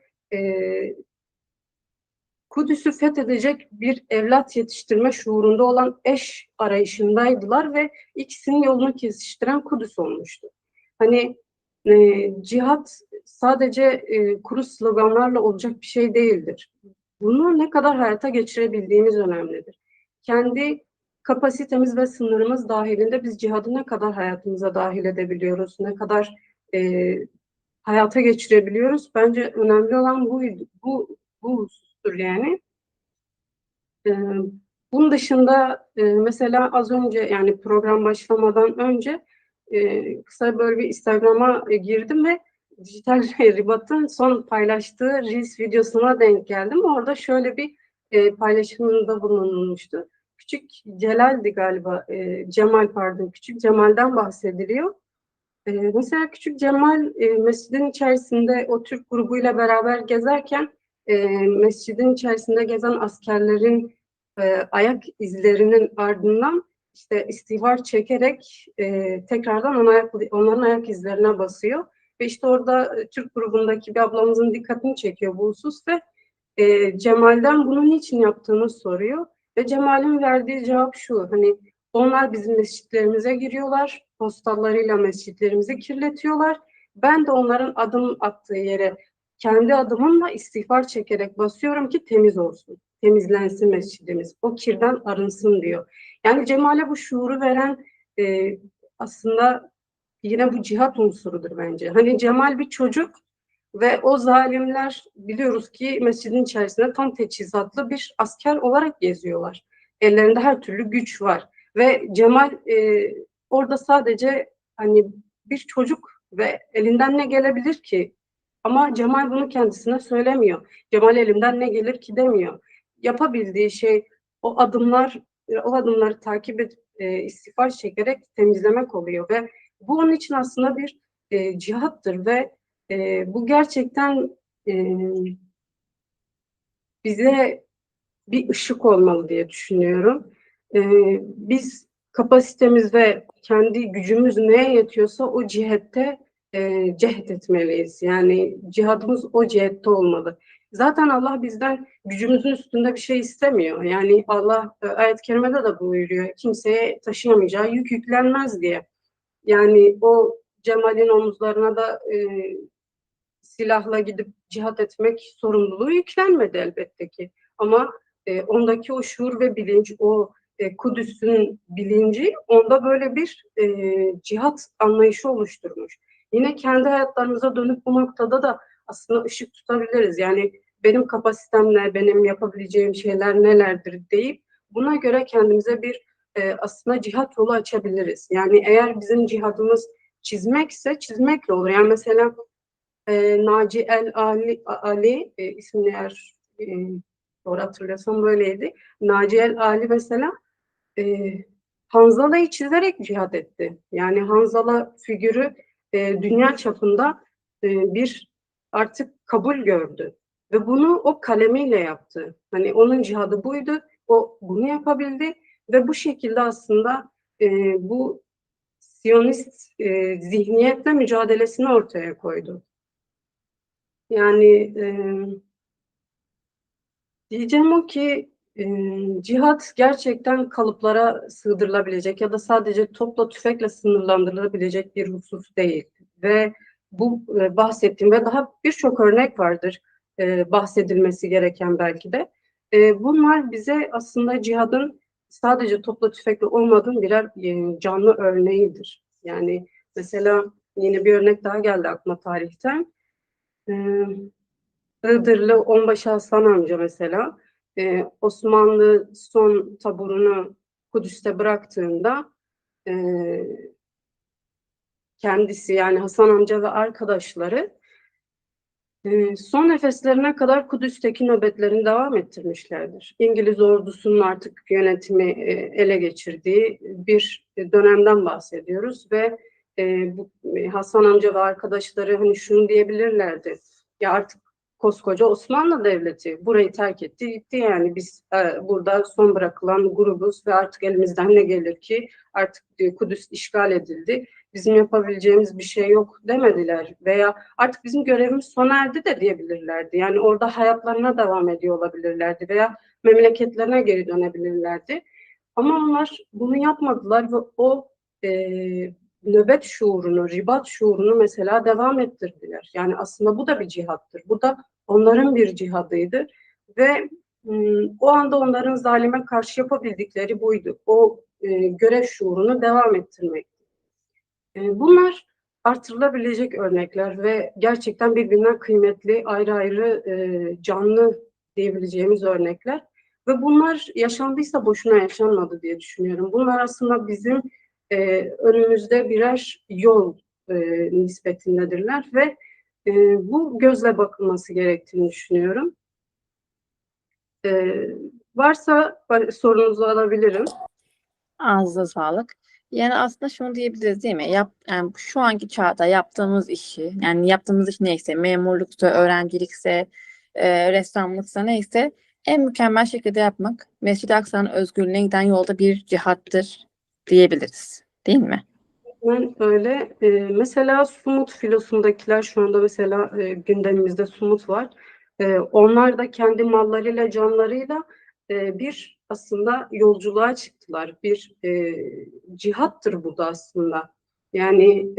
Kudüs'ü fethedecek bir evlat yetiştirme şuurunda olan eş arayışındaydılar ve ikisinin yolunu kesiştiren Kudüs olmuştu. Hani cihat sadece kuru sloganlarla olacak bir şey değildir. Bunu ne kadar hayata geçirebildiğimiz önemlidir. Kendi kapasitemiz ve sınırımız dahilinde biz cihadı ne kadar hayatımıza dahil edebiliyoruz, ne kadar hayata geçirebiliyoruz. Bence önemli olan bu husustur yani. Bunun dışında mesela az önce yani program başlamadan önce kısa böyle bir Instagram'a girdim ve Dijital Ribat'ın son paylaştığı Reels videosuna denk geldim. Orada şöyle bir paylaşımında bulunmuştu. Küçük Celal'di galiba, Cemal pardon, Küçük Cemal'den bahsediliyor. Mesela Küçük Cemal mescidin içerisinde o Türk grubuyla beraber gezerken mescidin içerisinde gezen askerlerin ayak izlerinin ardından işte istihbar çekerek tekrardan onların ayak izlerine basıyor. Ve işte orada Türk grubundaki bir ablamızın dikkatini çekiyor bu husus ve Cemal'den bunu niçin yaptığını soruyor. Ve Cemal'in verdiği cevap şu, hani onlar bizim mescitlerimize giriyorlar, postallarıyla mescitlerimizi kirletiyorlar. Ben de onların adım attığı yere kendi adımımla istihbar çekerek basıyorum ki temiz olsun, temizlensin mescidimiz, o kirden arınsın diyor. Yani Cemal'e bu şuuru veren aslında yine bu cihat unsurudur bence. Hani Cemal bir çocuk ve o zalimler biliyoruz ki mescidin içerisinde tam teçhizatlı bir asker olarak geziyorlar. Ellerinde her türlü güç var. Ve Cemal orada sadece hani bir çocuk ve elinden ne gelebilir ki? Ama Cemal bunu kendisine söylemiyor. Cemal elimden ne gelir ki demiyor. Yapabildiği şey o adımları takip edip istiğfar çekerek temizlemek oluyor ve bu onun için aslında bir cihattır ve bu gerçekten bize bir ışık olmalı diye düşünüyorum. Biz kapasitemiz ve kendi gücümüz neye yetiyorsa o cihette cehd etmeliyiz. Yani cihadımız o cihette olmalı. Zaten Allah bizden gücümüzün üstünde bir şey istemiyor. Yani Allah ayet-i kerimede de buyuruyor. Kimseye taşıyamayacağı yük yüklenmez diye. Yani o Cemal'in omuzlarına da silahla gidip cihat etmek sorumluluğu yüklenmedi elbette ki. Ama ondaki o şuur ve bilinç, o Kudüs'ün bilinci onda böyle bir cihat anlayışı oluşturmuş. Yine kendi hayatlarımıza dönüp bu noktada da aslında ışık tutabiliriz. Yani benim kapasitem ne, benim yapabileceğim şeyler nelerdir deyip buna göre kendimize bir aslında cihat yolu açabiliriz. Yani eğer bizim cihadımız çizmekse çizmekle olur. Yani mesela Naci El Ali ismini eğer doğru hatırlıyorsam böyleydi. Naci El Ali mesela e, Hanzala'yı çizerek cihad etti. Yani Hanzala figürü dünya çapında bir artık kabul gördü. Ve bunu o kalemiyle yaptı. Hani onun cihadı buydu. O bunu yapabildi ve bu şekilde aslında bu Siyonist zihniyetle mücadelesini ortaya koydu. Yani diyeceğim o ki cihat gerçekten kalıplara sığdırılabilecek ya da sadece topla tüfekle sınırlandırılabilecek bir husus değil. Ve bu bahsettiğim ve daha birçok örnek vardır bahsedilmesi gereken belki de. Bunlar bize aslında cihadın sadece topla tüfekle olmadığının birer canlı örneğidir. Yani mesela yine bir örnek daha geldi aklıma tarihten. Iğdırlı Onbaşı Hasan amca mesela Osmanlı son taburunu Kudüs'te bıraktığında e, kendisi yani Hasan amca ve arkadaşları son nefeslerine kadar Kudüs'teki nöbetlerini devam ettirmişlerdir. İngiliz ordusunun artık yönetimi ele geçirdiği bir dönemden bahsediyoruz ve bu Hasan amca ve arkadaşları hani şunu diyebilirlerdi. Ya artık koskoca Osmanlı Devleti burayı terk etti gitti yani biz burada son bırakılan grubuz ve artık elimizden ne gelir ki artık Kudüs işgal edildi. Bizim yapabileceğimiz bir şey yok demediler veya artık bizim görevimiz sona erdi de diyebilirlerdi. Yani orada hayatlarına devam ediyor olabilirlerdi veya memleketlerine geri dönebilirlerdi. Ama onlar bunu yapmadılar ve o e, nöbet şuurunu, ribat şuurunu mesela devam ettirdiler. Yani aslında bu da bir cihattır. Bu da onların bir cihadıydı ve o anda onların zalime karşı yapabildikleri buydu. O görev şuurunu devam ettirmek. Bunlar artırılabilecek örnekler ve gerçekten birbirinden kıymetli, ayrı ayrı canlı diyebileceğimiz örnekler. Ve bunlar yaşandıysa boşuna yaşanmadı diye düşünüyorum. Bunlar aslında bizim önümüzde birer yol nispetindedirler ve bu gözle bakılması gerektiğini düşünüyorum. Varsa sorunuzu alabilirim. Ağzınıza sağlık. Yani aslında şunu diyebiliriz değil mi? Yani şu anki çağda yaptığımız işi, yani yaptığımız iş neyse, memurluksa, öğrencilikse, ressamlıksa neyse en mükemmel şekilde yapmak Mescid-i Aksa'nın özgürlüğüne giden yolda bir cihattır diyebiliriz. Değil mi? Ben öyle. Mesela Sumut filosundakiler şu anda mesela gündemimizde Sumut var. Onlar da kendi mallarıyla, canlarıyla bir aslında yolculuğa çıktılar. Bir cihattır bu da aslında. Yani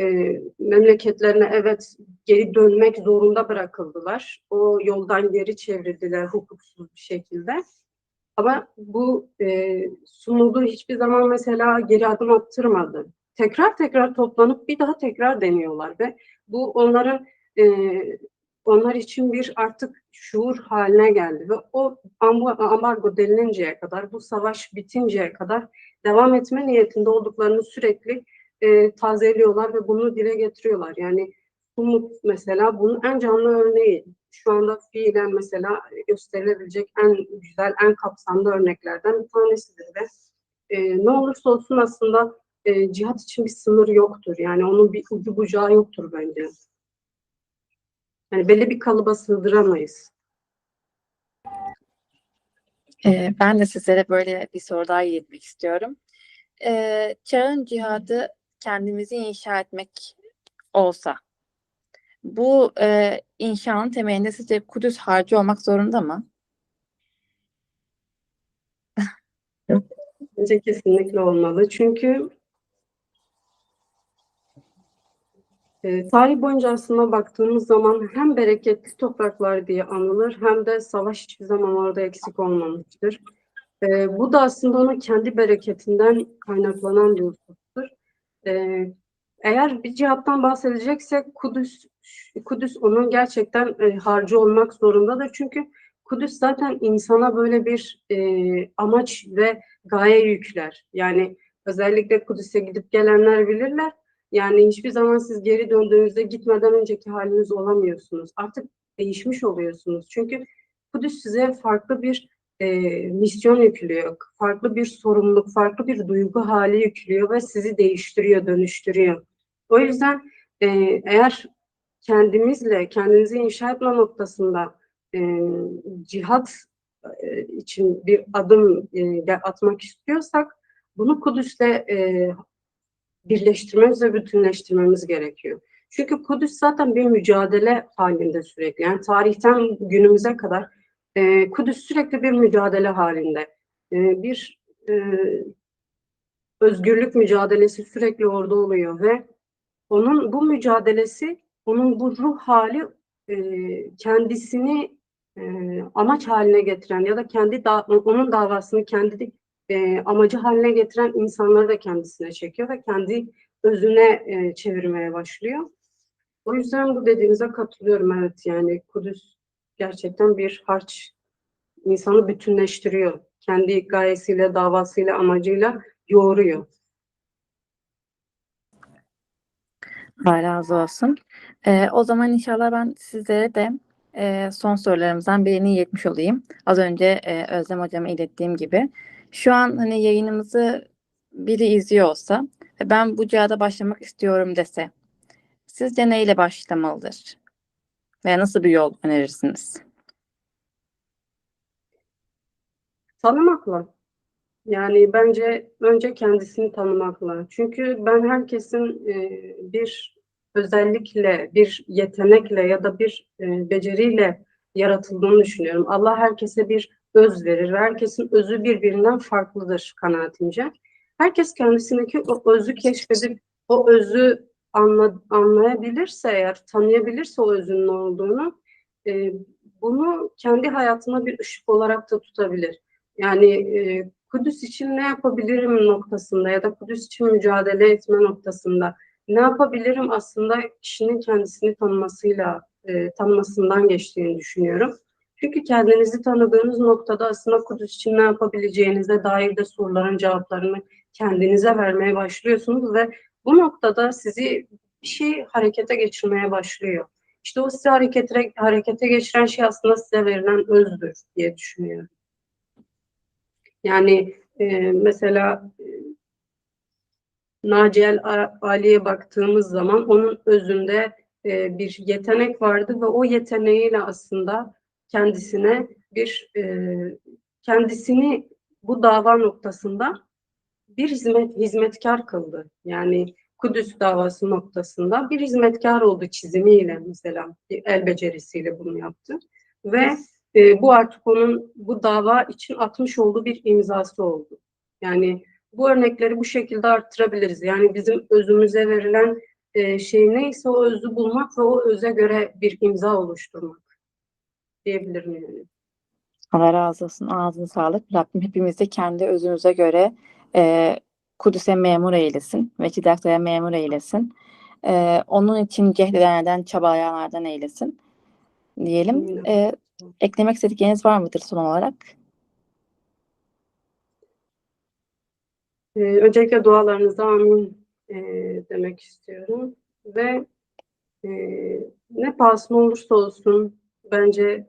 memleketlerine evet geri dönmek zorunda bırakıldılar. O yoldan geri çevrildiler hukuksuz bir şekilde. Ama bu Sumut'u hiçbir zaman mesela geri adım attırmadı. Tekrar tekrar toplanıp bir daha tekrar deniyorlar ve bu e, onlar için bir artık şuur haline geldi ve o ambargo delininceye kadar, bu savaş bitinceye kadar devam etme niyetinde olduklarını sürekli tazeliyorlar ve bunu dile getiriyorlar. Yani Sumut mesela bunun en canlı örneği. Şu anda fiilen mesela gösterilebilecek en güzel, en kapsamlı örneklerden bir tanesidir ve ne olursa olsun aslında cihat için bir sınır yoktur. Yani onun bir ucu bucağı yoktur bence. Yani belli bir kalıba sığdıramayız. Ben de sizlere böyle bir soru daha iletmek istiyorum. Çağın cihadı kendimizi inşa etmek olsa, bu inşanın temelinde sizce Kudüs harcı olmak zorunda mı? Bence kesinlikle olmalı. Çünkü tarih boyunca aslında baktığımız zaman hem bereketli topraklar diye anılır hem de savaş hiçbir zaman orada eksik olmamıştır. Bu da aslında onun kendi bereketinden kaynaklanan bir husustur. Eğer bir cihattan bahsedeceksek Kudüs onun gerçekten harcı olmak zorundadır. Çünkü Kudüs zaten insana böyle bir amaç ve gaye yükler. Yani özellikle Kudüs'e gidip gelenler bilirler. Yani hiçbir zaman siz geri döndüğünüzde gitmeden önceki haliniz olamıyorsunuz. Artık değişmiş oluyorsunuz. Çünkü Kudüs size farklı bir misyon yüklüyor. Farklı bir sorumluluk, farklı bir duygu hali yüklüyor ve sizi değiştiriyor, dönüştürüyor. O yüzden eğer kendinizi inşa etme noktasında cihat için bir adım atmak istiyorsak bunu Kudüs'le birleştirmemiz ve bütünleştirmemiz gerekiyor. Çünkü Kudüs zaten bir mücadele halinde sürekli. Yani tarihten günümüze kadar Kudüs sürekli bir mücadele halinde. Bir özgürlük mücadelesi sürekli orada oluyor ve onun bu mücadelesi, onun bu ruh hali kendisini amaç haline getiren ya da onun davasını kendi amacı haline getiren insanları da kendisine çekiyor ve kendi özüne çevirmeye başlıyor. O yüzden bu dediğinize katılıyorum. Evet, yani Kudüs gerçekten bir harç, insanı bütünleştiriyor. Kendi gayesiyle, davasıyla, amacıyla yoğuruyor. Allah razı olsun. O zaman inşallah ben sizlere de son sorularımızdan birini iletmiş olayım. Az önce Özlem Hocam'a ilettiğim gibi. Şu an hani yayınımızı biri izliyor olsa ve ben bu cihada başlamak istiyorum dese, sizce neyle başlamalıdır? Veya nasıl bir yol önerirsiniz? Tanımakla. Yani bence önce kendisini tanımakla. Çünkü ben herkesin bir özellikle, bir yetenekle ya da bir beceriyle yaratıldığını düşünüyorum. Allah herkese bir öz verir ve herkesin özü birbirinden farklıdır kanaatimce. Herkes kendisindeki o özü keşfedip o özü anlayabilirse eğer, tanıyabilirse o özünün ne olduğunu, e, bunu kendi hayatına bir ışık olarak da tutabilir. Yani Kudüs için ne yapabilirim noktasında ya da Kudüs için mücadele etme noktasında ne yapabilirim aslında kişinin kendisini tanımasından geçtiğini düşünüyorum. Çünkü kendinizi tanıdığınız noktada aslında Kudüs için ne yapabileceğinize dair de soruların cevaplarını kendinize vermeye başlıyorsunuz ve bu noktada sizi bir şey harekete geçirmeye başlıyor. İşte o sizi harekete geçiren şey aslında size verilen özdür diye düşünüyorum. Yani mesela Naci Ali'ye baktığımız zaman onun özünde bir yetenek vardı ve o yeteneğiyle aslında kendisine kendisini bu dava noktasında bir hizmetkar kıldı. Yani Kudüs davası noktasında bir hizmetkar oldu çizimiyle, mesela bir el becerisiyle bunu yaptı ve bu artık onun bu dava için atmış olduğu bir imzası oldu. Yani bu örnekleri bu şekilde arttırabiliriz. Yani bizim özümüze verilen şey neyse o özü bulmak ve o öze göre bir imza oluşturmak diyebilirim yani. Allah razı olsun. Ağzına sağlık. Rabbim hepimizi kendi özümüze göre Kudüs'e memur eylesin ve Kidakta'ya memur eylesin. Onun için cehdedenlerden, çabalayanlardan eylesin diyelim. Eklemek istedikleriniz var mıdır son olarak? Öncelikle dualarınıza amin demek istiyorum ve ne pahasına olursa olsun bence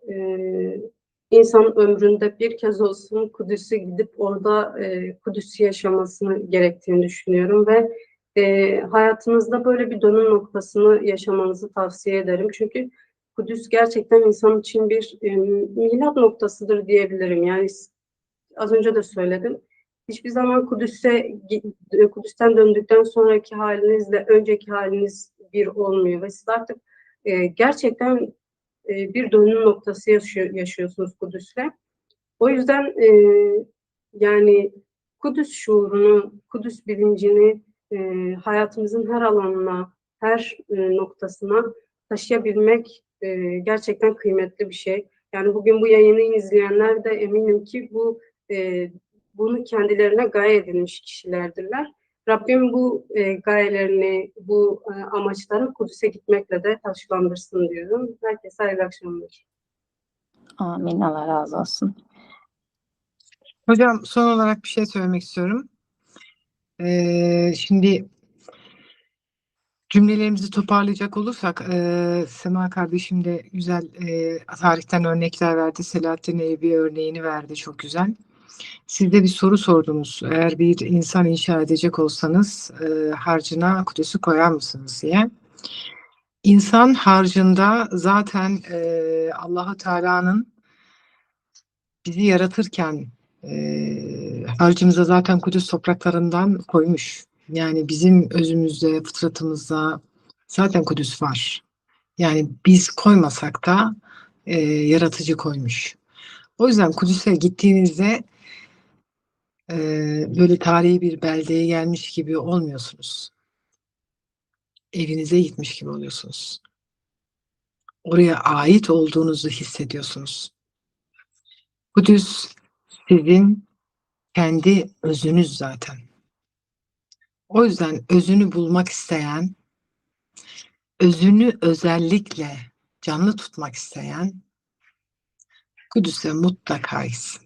insan ömründe bir kez olsun Kudüs'e gidip orada Kudüs'ü yaşamasını gerektiğini düşünüyorum ve hayatınızda böyle bir dönüm noktasını yaşamanızı tavsiye ederim. Çünkü Kudüs gerçekten insan için bir milat noktasıdır diyebilirim. Yani az önce de söyledim. Hiçbir zaman Kudüs'ten döndükten sonraki halinizle önceki haliniz bir olmuyor ve siz artık gerçekten bir dönüm noktası yaşıyorsunuz Kudüs'le. O yüzden yani Kudüs şuurunu, Kudüs bilincini hayatımızın her alanına, her noktasına taşıyabilmek gerçekten kıymetli bir şey. Yani bugün bu yayını izleyenler de eminim ki bunu kendilerine gaye edilmiş kişilerdirler. Rabbim bu gayelerini, bu amaçlarını Kudüs'e gitmekle de taşlandırsın diyorum. Herkese hayırlı akşamlar. Amin. Allah razı olsun. Hocam son olarak bir şey söylemek istiyorum. Şimdi cümlelerimizi toparlayacak olursak Sema kardeşim de güzel tarihten örnekler verdi. Selahattin Eyyubi örneğini verdi, çok güzel. Siz de bir soru sordunuz. Eğer bir insan inşa edecek olsanız harcına Kudüs'ü koyar mısınız diye. İnsan harcında zaten Allah-u Teala'nın bizi yaratırken harcımıza zaten Kudüs topraklarından koymuş. Yani bizim özümüzde, fıtratımızda zaten Kudüs var. Yani biz koymasak da yaratıcı koymuş. O yüzden Kudüs'e gittiğinizde e, böyle tarihi bir beldeye gelmiş gibi olmuyorsunuz. Evinize gitmiş gibi oluyorsunuz. Oraya ait olduğunuzu hissediyorsunuz. Kudüs sizin kendi özünüz zaten. O yüzden özünü bulmak isteyen, özünü özellikle canlı tutmak isteyen Kudüs'e mutlaka gitsin.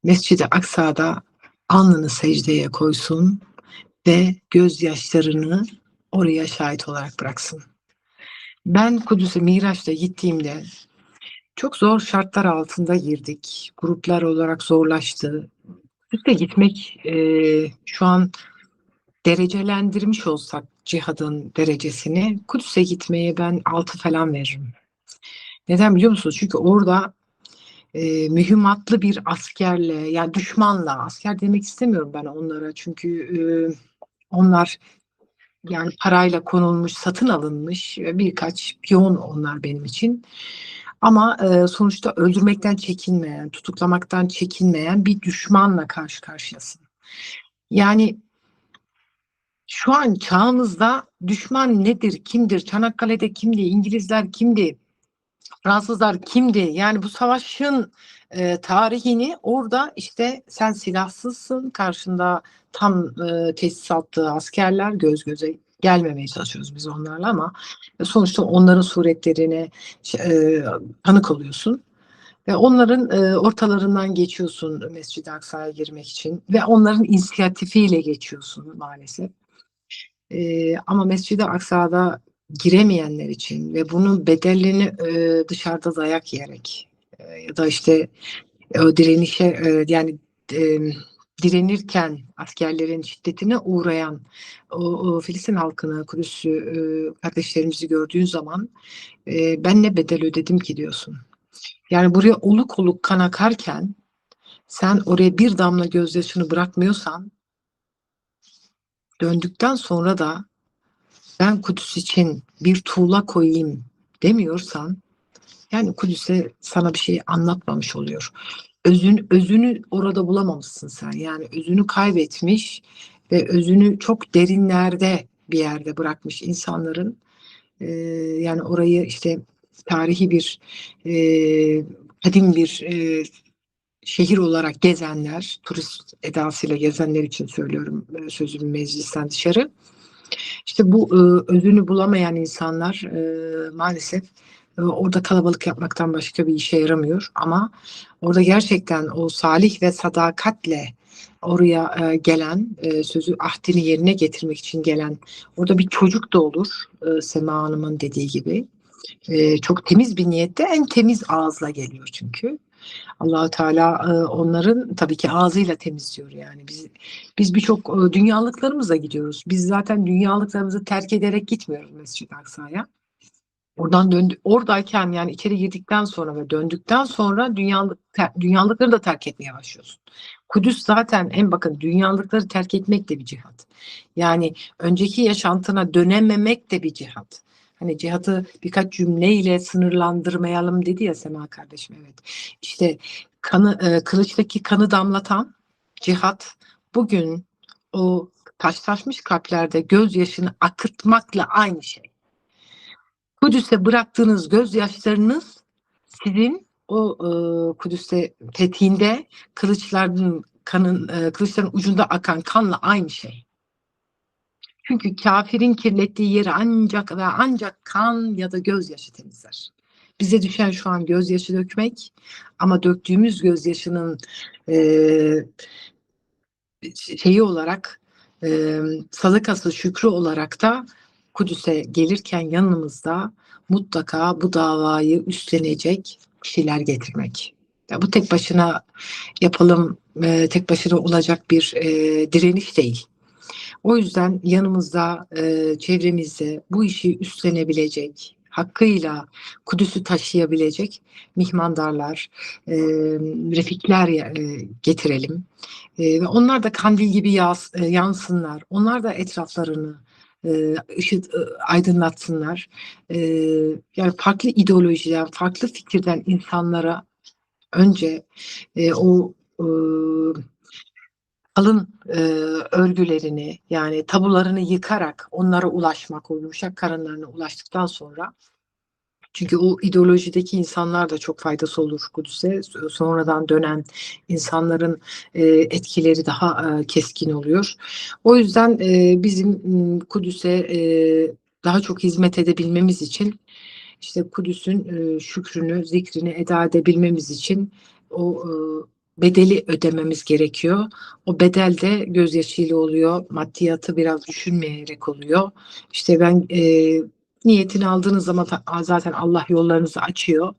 Mescid-i Aksa'da alnını secdeye koysun ve gözyaşlarını oraya şahit olarak bıraksın. Ben Kudüs'e Miraç'ta gittiğimde çok zor şartlar altında girdik. Gruplar olarak zorlaştı. Kudüs'e gitmek şu an derecelendirmiş olsak cihadın derecesini, Kudüs'e gitmeye ben 6 falan veririm. Neden biliyor musunuz? Çünkü orada mühimmatlı bir askerle, yani düşmanla, asker demek istemiyorum ben onlara. Çünkü onlar yani parayla konulmuş, satın alınmış birkaç piyon onlar benim için. Ama sonuçta öldürmekten çekinmeyen, tutuklamaktan çekinmeyen bir düşmanla karşı karşıyasın. Yani şu an çağımızda düşman nedir, kimdir, Çanakkale'de kimdi, İngilizler kimdi, Fransızlar kimdi? Yani bu savaşın tarihini orada işte sen silahsızsın, karşında tam teçhizatlı askerler, göz göze gelmemeye çalışıyoruz biz onlarla ama sonuçta onların suretlerine tanık oluyorsun. Ve onların ortalarından geçiyorsun Mescid-i Aksa'ya girmek için ve onların inisiyatifiyle geçiyorsun maalesef. Ama Mescid-i Aksa'da giremeyenler için ve bunun bedelini dışarıda dayak yiyerek ya da işte o direnişe yani e, direnirken askerlerin şiddetine uğrayan o Filistin halkını, Kudüs'ü kardeşlerimizi gördüğün zaman ben ne bedel ödedim ki diyorsun. Yani buraya oluk oluk kan akarken sen oraya bir damla gözyaşını bırakmıyorsan döndükten sonra da ben Kudüs için bir tuğla koyayım demiyorsan yani Kudüs'e sana bir şey anlatmamış oluyor. Özünü orada bulamamışsın sen. Yani özünü kaybetmiş ve özünü çok derinlerde bir yerde bırakmış insanların yani orayı işte tarihi bir kadim bir şehir olarak gezenler, turist edasıyla gezenler için söylüyorum sözümü meclisten dışarı. İşte bu özünü bulamayan insanlar maalesef orada kalabalık yapmaktan başka bir işe yaramıyor. Ama orada gerçekten o salih ve sadakatle oraya gelen, sözü ahdini yerine getirmek için gelen, orada bir çocuk da olur Sema Hanım'ın dediği gibi. Çok temiz bir niyette en temiz ağızla geliyor çünkü. Allah-u Teala onların tabii ki ağzıyla temizliyor yani. Biz birçok dünyalıklarımızla gidiyoruz. Biz zaten dünyalıklarımızı terk ederek gitmiyoruz Mescid-i Aksa'ya. Oradayken yani içeri girdikten sonra ve döndükten sonra dünyalıkları da terk etmeye başlıyorsun. Kudüs zaten bakın dünyalıkları terk etmek de bir cihat. Yani önceki yaşantına dönememek de bir cihat. Hani cihatı birkaç cümleyle sınırlandırmayalım dedi ya Sema kardeşim, evet. İşte kılıçtaki kanı damlatan cihat bugün o taşlaşmış kalplerde gözyaşını akıtmakla aynı şey. Kudüs'e bıraktığınız gözyaşlarınız sizin o Kudüs'te fethinde kılıçların ucunda akan kanla aynı şey. Çünkü kafirin kirlettiği yeri ancak kan ya da gözyaşı temizler. Bize düşen şu an gözyaşı dökmek ama döktüğümüz gözyaşının şeyi olarak sadakası şükrü olarak da Kudüs'e gelirken yanımızda mutlaka bu davayı üstlenecek kişiler getirmek. Ya bu tek başına yapalım, tek başına olacak bir direniş değil. O yüzden yanımızda, çevremizde bu işi üstlenebilecek, hakkıyla Kudüs'ü taşıyabilecek mihmandarlar, refikler getirelim. Ve onlar da kandil gibi yansınlar. Onlar da etraflarını aydınlatsınlar. E, Yani farklı ideolojiden, farklı fikirden insanlara önce o kalın örgülerini, yani tabularını yıkarak onlara ulaşmak, o yumuşak karınlarına ulaştıktan sonra, çünkü o ideolojideki insanlar da çok faydası olur Kudüs'e. Sonradan dönen insanların etkileri daha keskin oluyor. O yüzden bizim Kudüs'e daha çok hizmet edebilmemiz için, işte Kudüs'ün şükrünü, zikrini eda edebilmemiz için o bedeli ödememiz gerekiyor. O bedel de gözyaşıyla oluyor. Maddiyatı biraz düşünmeyerek oluyor. İşte ben niyetini aldığınız zaman zaten Allah yollarınızı açıyor.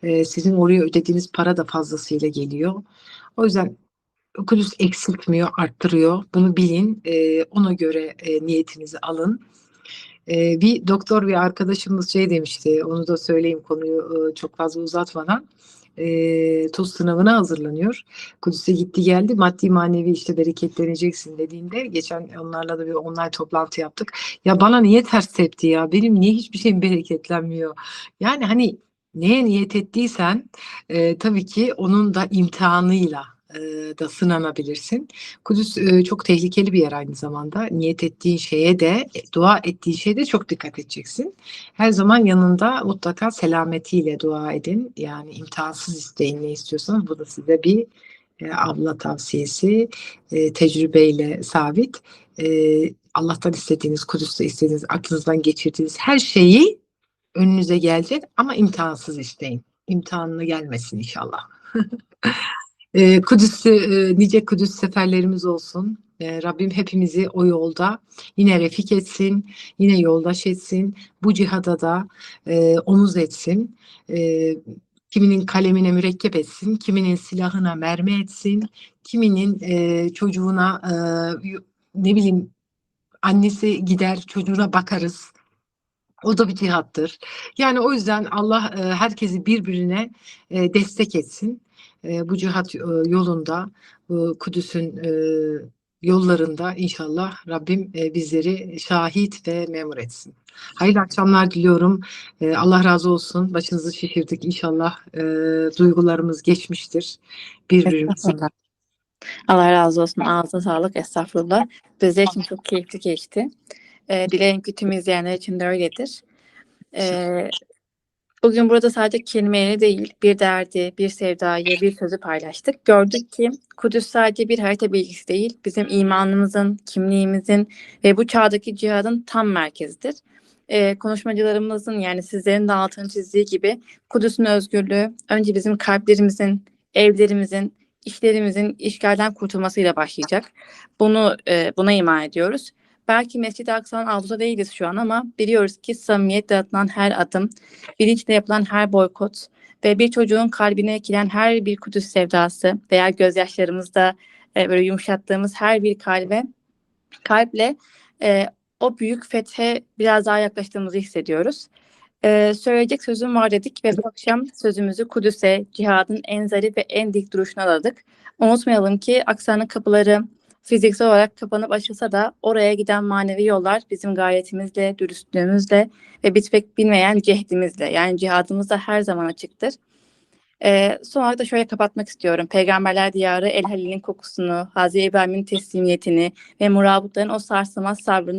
Sizin oraya ödediğiniz para da fazlasıyla geliyor. O yüzden Kudüs eksiltmiyor, arttırıyor. Bunu bilin. Ona göre niyetinizi alın. Bir doktor bir arkadaşımız şey demişti, onu da söyleyeyim konuyu çok fazla uzatmadan. TUS sınavına hazırlanıyor. Kudüs'e gitti geldi, maddi manevi işte bereketleneceksin dediğinde, geçen onlarla da bir online toplantı yaptık. Ya bana niye ters tepti ya? Benim niye hiçbir şeyim bereketlenmiyor? Yani hani neye niyet ettiysen tabii ki onun da imtihanıyla da sınanabilirsin. Kudüs çok tehlikeli bir yer aynı zamanda. Niyet ettiğin şeye de, dua ettiğin şeye de çok dikkat edeceksin. Her zaman yanında mutlaka selametiyle dua edin. Yani imtihansız isteyin ne istiyorsanız. Bu da size bir abla tavsiyesi, tecrübeyle sabit. Allah'tan istediğiniz, Kudüs'te istediğiniz, aklınızdan geçirdiğiniz her şeyi önünüze gelecek ama imtihansız isteyin. İmtihanlı gelmesin inşallah. Nice Kudüs seferlerimiz olsun. Rabbim hepimizi o yolda yine refik etsin, yine yoldaş etsin. Bu cihada da omuz etsin. Kiminin kalemine mürekkep etsin, kiminin silahına mermi etsin, kiminin çocuğuna ne bileyim, annesi gider çocuğuna bakarız. O da bir cihattır. Yani o yüzden Allah herkesi birbirine destek etsin. Bu cihat yolunda, bu Kudüs'ün yollarında inşallah Rabbim bizleri şahit ve memur etsin. Hayırlı akşamlar diliyorum. Allah razı olsun. Başınızı şişirdik. İnşallah duygularımız geçmiştir. Birbirimizi Estağfurullah. Allah razı olsun. Ağzına sağlık. Estağfurullah. Bizler için çok keyifli geçti. Dilerim ki tüm izleyenler için de öyledir. Bugün burada sadece kelimeleri değil, bir derdi, bir sevdayı, bir sözü paylaştık. Gördük ki Kudüs sadece bir harita bilgisi değil, bizim imanımızın, kimliğimizin ve bu çağdaki cihadın tam merkezidir. Konuşmacılarımızın, yani sizlerin de altını çizdiği gibi, Kudüs'ün özgürlüğü önce bizim kalplerimizin, evlerimizin, işlerimizin işgalden kurtulmasıyla başlayacak. Buna iman ediyoruz. Belki Mescid-i Aksa'nın avluda değiliz şu an ama biliyoruz ki samimiyetle atılan her adım, bilinçle yapılan her boykot ve bir çocuğun kalbine ekilen her bir Kudüs sevdası veya gözyaşlarımızda böyle yumuşattığımız her bir kalple o büyük fethe biraz daha yaklaştığımızı hissediyoruz. Söyleyecek sözüm var dedik ve bu akşam sözümüzü Kudüs'e, cihadın en zarif ve en dik duruşuna adadık. Unutmayalım ki Aksa'nın kapıları fiziksel olarak kapanıp açılsa da oraya giden manevi yollar bizim gayretimizle, dürüstlüğümüzle ve bitmek bilmeyen cehdimizle, yani cihadımızda her zaman açıktır. Son olarak da şöyle kapatmak istiyorum. Peygamberler diyarı El Halil'in kokusunu, Hazreti İbrahim'in teslimiyetini ve murabıtların o sarsılmaz sabrını